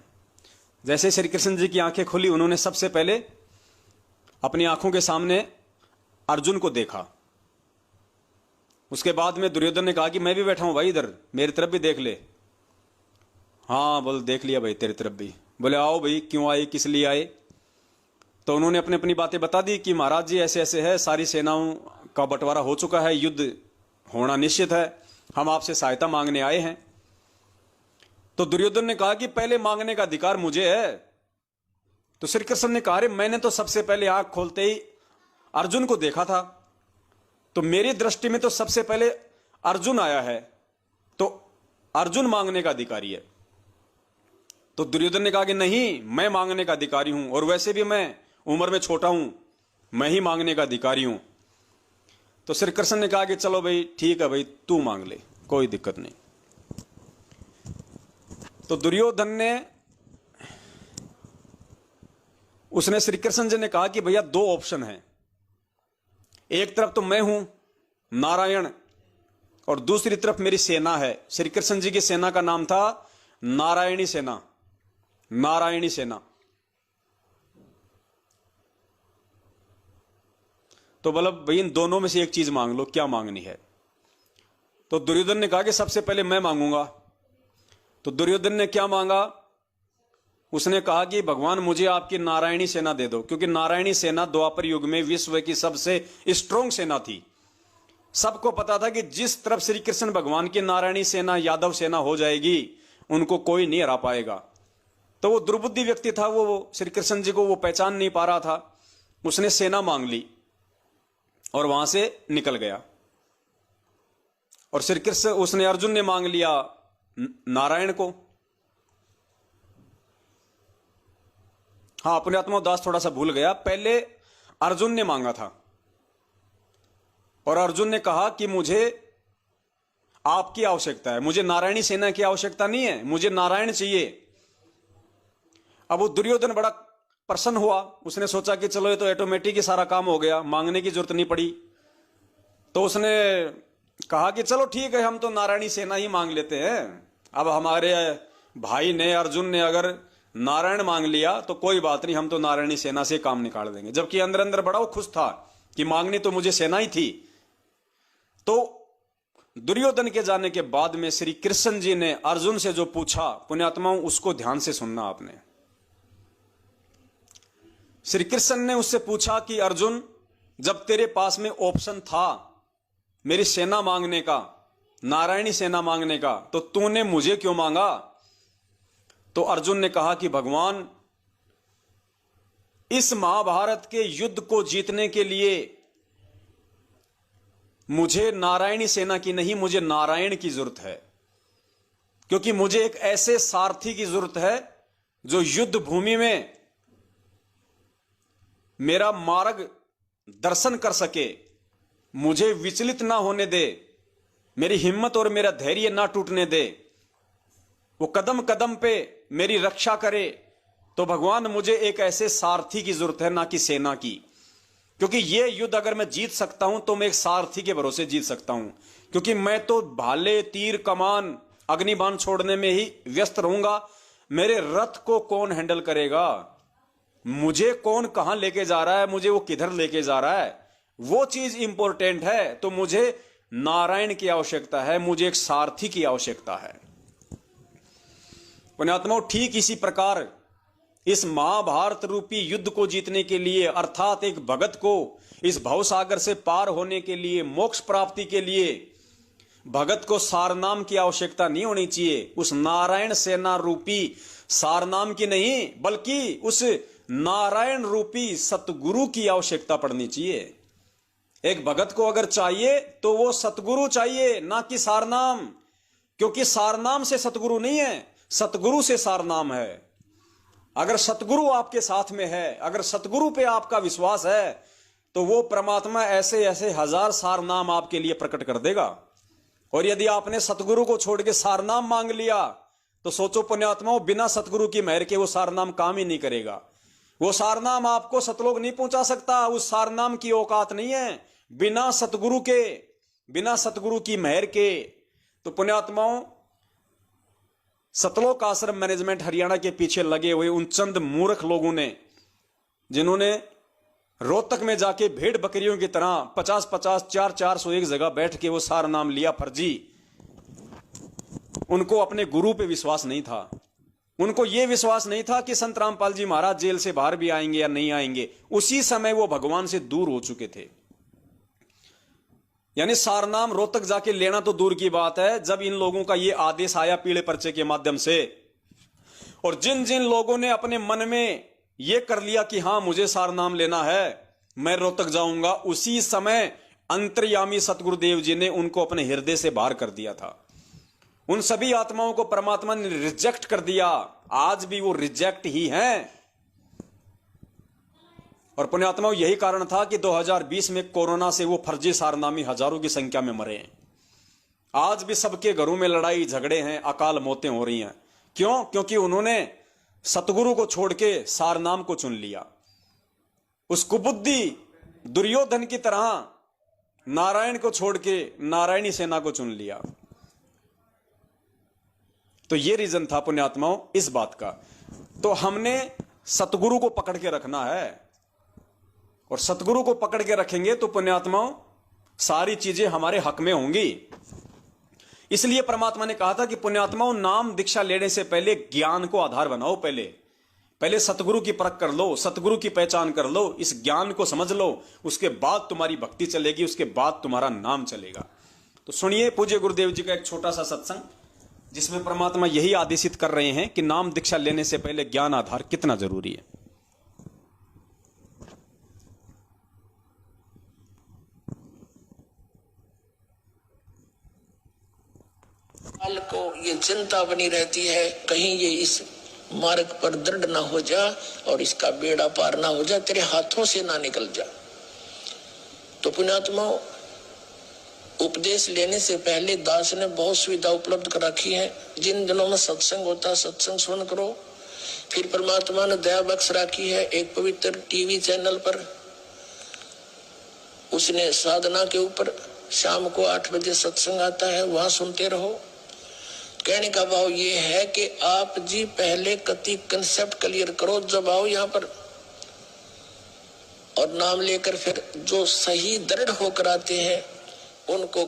Speaker 1: जैसे श्री कृष्ण जी की आंखें खुली, उन्होंने सबसे पहले अपनी आंखों के सामने अर्जुन को देखा। उसके बाद में दुर्योधन ने कहा कि मैं भी बैठा हूं भाई, इधर मेरी तरफ भी देख ले। हाँ बोल, देख लिया भाई तेरी तरफ भी। बोले आओ भाई, क्यों आए, किस लिए आए। तो उन्होंने अपनी अपनी बातें बता दी कि महाराज जी ऐसे ऐसे है, सारी सेनाओं का बंटवारा हो चुका है, युद्ध होना निश्चित है, हम आपसे सहायता मांगने आए हैं। तो दुर्योधन ने कहा कि पहले मांगने का अधिकार मुझे है। तो श्री कृष्ण ने कहा, मैंने तो सबसे पहले आंख खोलते ही अर्जुन को देखा था, तो मेरी दृष्टि में तो सबसे पहले अर्जुन आया है, तो अर्जुन मांगने का अधिकारी है। तो दुर्योधन ने कहा कि नहीं, मैं मांगने का अधिकारी हूं, और वैसे भी मैं उम्र में छोटा हूं, मैं ही मांगने का अधिकारी हूं। तो श्री कृष्ण ने कहा कि चलो भाई ठीक है भाई, तू मांग ले, कोई दिक्कत नहीं। तो दुर्योधन ने, उसने श्री कृष्ण जी ने कहा कि भैया 2 ऑप्शन हैं, एक तरफ तो मैं हूं नारायण, और दूसरी तरफ मेरी सेना है। श्री कृष्ण जी की सेना का नाम था नारायणी सेना, नारायणी सेना। तो बोला भाई इन दोनों में से एक चीज मांग लो, क्या मांगनी है। तो दुर्योधन ने कहा कि सबसे पहले मैं मांगूंगा। तो दुर्योधन ने क्या मांगा, उसने कहा कि भगवान मुझे आपकी नारायणी सेना दे दो, क्योंकि नारायणी सेना द्वापर युग में विश्व की सबसे स्ट्रॉन्ग सेना थी। सबको पता था कि जिस तरफ श्री कृष्ण भगवान की नारायणी सेना यादव सेना हो जाएगी, उनको कोई नहीं हरा पाएगा। तो वो दुर्बुद्धि व्यक्ति था, वो श्री कृष्ण जी को वो पहचान नहीं पा रहा था। उसने सेना मांग ली और वहां से निकल गया। और श्री कृष्ण, उसने अर्जुन ने मांग लिया नारायण को। हाँ, पुण्यात्मा दास थोड़ा सा भूल गया, पहले अर्जुन ने मांगा था और अर्जुन ने कहा कि मुझे आपकी आवश्यकता है, मुझे नारायणी सेना की आवश्यकता नहीं है, मुझे नारायण चाहिए। अब वो दुर्योधन बड़ा प्रसन्न हुआ, उसने सोचा कि चलो ये तो ऑटोमेटिक ही सारा काम हो गया, मांगने की जरूरत नहीं पड़ी। तो उसने कहा कि चलो ठीक है, हम तो नारायणी सेना ही मांग लेते हैं। अब हमारे भाई ने, अर्जुन ने अगर नारायण मांग लिया तो कोई बात नहीं, हम तो नारायणी सेना से काम निकाल देंगे। जबकि अंदर अंदर बड़ा वो खुश था कि मांगनी तो मुझे सेना ही थी। तो दुर्योधन के जाने के बाद में श्री कृष्ण जी ने अर्जुन से जो पूछा, पुण्यात्माओं उसको ध्यान से सुनना आपने। श्री कृष्ण ने उससे पूछा कि अर्जुन, जब तेरे पास में ऑप्शन था मेरी सेना मांगने का, नारायणी सेना मांगने का, तो तूने मुझे क्यों मांगा? तो अर्जुन ने कहा कि भगवान, इस महाभारत के युद्ध को जीतने के लिए मुझे नारायणी सेना की नहीं, मुझे नारायण की जरूरत है। क्योंकि मुझे एक ऐसे सारथी की जरूरत है जो युद्ध भूमि में मेरा मार्ग दर्शन कर सके, मुझे विचलित ना होने दे, मेरी हिम्मत और मेरा धैर्य ना टूटने दे, वो कदम कदम पे मेरी रक्षा करे। तो भगवान, मुझे एक ऐसे सारथी की जरूरत है, ना कि सेना की। क्योंकि ये युद्ध अगर मैं जीत सकता हूं तो मैं एक सारथी के भरोसे जीत सकता हूं। क्योंकि मैं तो भाले, तीर, कमान, अग्निबाण छोड़ने में ही व्यस्त रहूंगा। मेरे रथ को कौन हैंडल करेगा? मुझे कौन कहां लेके जा रहा है, मुझे वो किधर लेके जा रहा है, वो चीज इंपॉर्टेंट है। तो मुझे नारायण की आवश्यकता है, मुझे एक सारथी की आवश्यकता है। पुण्यात्माओं, ठीक इसी प्रकार इस महाभारत रूपी युद्ध को जीतने के लिए, अर्थात एक भगत को इस भवसागर से पार होने के लिए, मोक्ष प्राप्ति के लिए भगत को सारनाम की आवश्यकता नहीं होनी चाहिए। उस नारायण सेना रूपी सारनाम की नहीं, बल्कि उस नारायण रूपी सतगुरु की आवश्यकता पड़नी चाहिए। एक भगत को अगर चाहिए तो वो सतगुरु चाहिए, ना कि सारनाम। क्योंकि सारनाम से सतगुरु नहीं है, सतगुरु से सारनाम है। अगर सतगुरु आपके साथ में है, अगर सतगुरु पे आपका विश्वास है, तो वो परमात्मा ऐसे ऐसे हजार सारनाम आपके लिए प्रकट कर देगा। और यदि आपने सतगुरु को छोड़ के सारनाम मांग लिया तो सोचो पुण्यात्माओं, बिना सतगुरु की मेहर के वो सारनाम काम ही नहीं करेगा। वो सारनाम आपको सतलोक नहीं पहुंचा सकता, उस सारनाम की औकात नहीं है बिना सतगुरु के, बिना सतगुरु की मेहर के। तो पुण्यात्माओं, सतलोक आश्रम मैनेजमेंट हरियाणा के पीछे लगे हुए उन चंद मूर्ख लोगों ने, जिन्होंने रोहतक में जाके भेड़ बकरियों की तरह 50-50, 400 एक जगह बैठ के वो सारा नाम लिया फर्जी, उनको अपने गुरु पे विश्वास नहीं था। उनको यह विश्वास नहीं था कि संत रामपाल जी महाराज जेल से बाहर भी आएंगे या नहीं आएंगे। उसी समय वो भगवान से दूर हो चुके थे। यानी सारनाम रोहतक जाके लेना तो दूर की बात है, जब इन लोगों का ये आदेश आया पीले पर्चे के माध्यम से, और जिन जिन लोगों ने अपने मन में ये कर लिया कि हां मुझे सारनाम लेना है, मैं रोहतक जाऊंगा, उसी समय अंतर्यामी सतगुरुदेव जी ने उनको अपने हृदय से बाहर कर दिया था। उन सभी आत्माओं को परमात्मा ने रिजेक्ट कर दिया। आज भी वो रिजेक्ट ही हैं। और पुण्यात्माओं, यही कारण था कि 2020 में कोरोना से वो फर्जी सारनामी हजारों की संख्या में मरे हैं। आज भी सबके घरों में लड़ाई झगड़े हैं, अकाल मौतें हो रही हैं। क्यों? क्योंकि उन्होंने सतगुरु को छोड़ के सारनाम को चुन लिया। उस कुबुद्धि दुर्योधन की तरह नारायण को छोड़ के नारायणी सेना को चुन लिया। तो ये रीजन था पुण्यात्माओं इस बात का। तो हमने सतगुरु को पकड़ के रखना है, और सतगुरु को पकड़ के रखेंगे तो पुण्यात्माओं सारी चीजें हमारे हक में होंगी। इसलिए परमात्मा ने कहा था कि पुण्यात्माओं, नाम दीक्षा लेने से पहले ज्ञान को आधार बनाओ। पहले सतगुरु की परख कर लो, सतगुरु की पहचान कर लो, इस ज्ञान को समझ लो, उसके बाद तुम्हारी भक्ति चलेगी, उसके बाद तुम्हारा नाम चलेगा। तो सुनिए पूज्य गुरुदेव जी का एक छोटा सा सत्संग, जिसमें परमात्मा यही आदेशित कर रहे हैं कि नाम दीक्षा लेने से पहले ज्ञान आधार कितना जरूरी है।
Speaker 2: काल को ये चिंता बनी रहती है, कहीं ये इस मार्ग पर दृढ़ ना हो जा और इसका बेड़ा पार ना हो जा, तेरे हाथों से ना निकल जा। तो पुण्यात्मा, उपदेश लेने से पहले दास ने बहुत सुविधा उपलब्ध कर रखी है। जिन दिनों में सत्संग होता है सत्संग सुन करो, फिर परमात्मा ने दया बख्श रखी है, एक पवित्र टीवी चैनल पर उसने साधना के ऊपर शाम को 8 बजे सत्संग आता है, वहां सुनते रहो। कहने का भाव ये है कि आप जी पहले कति कंसेप्ट क्लियर करो, जब आओ यहाँ पर और नाम लेकर फिर जो सही दृढ़ होकर आते हैं उनको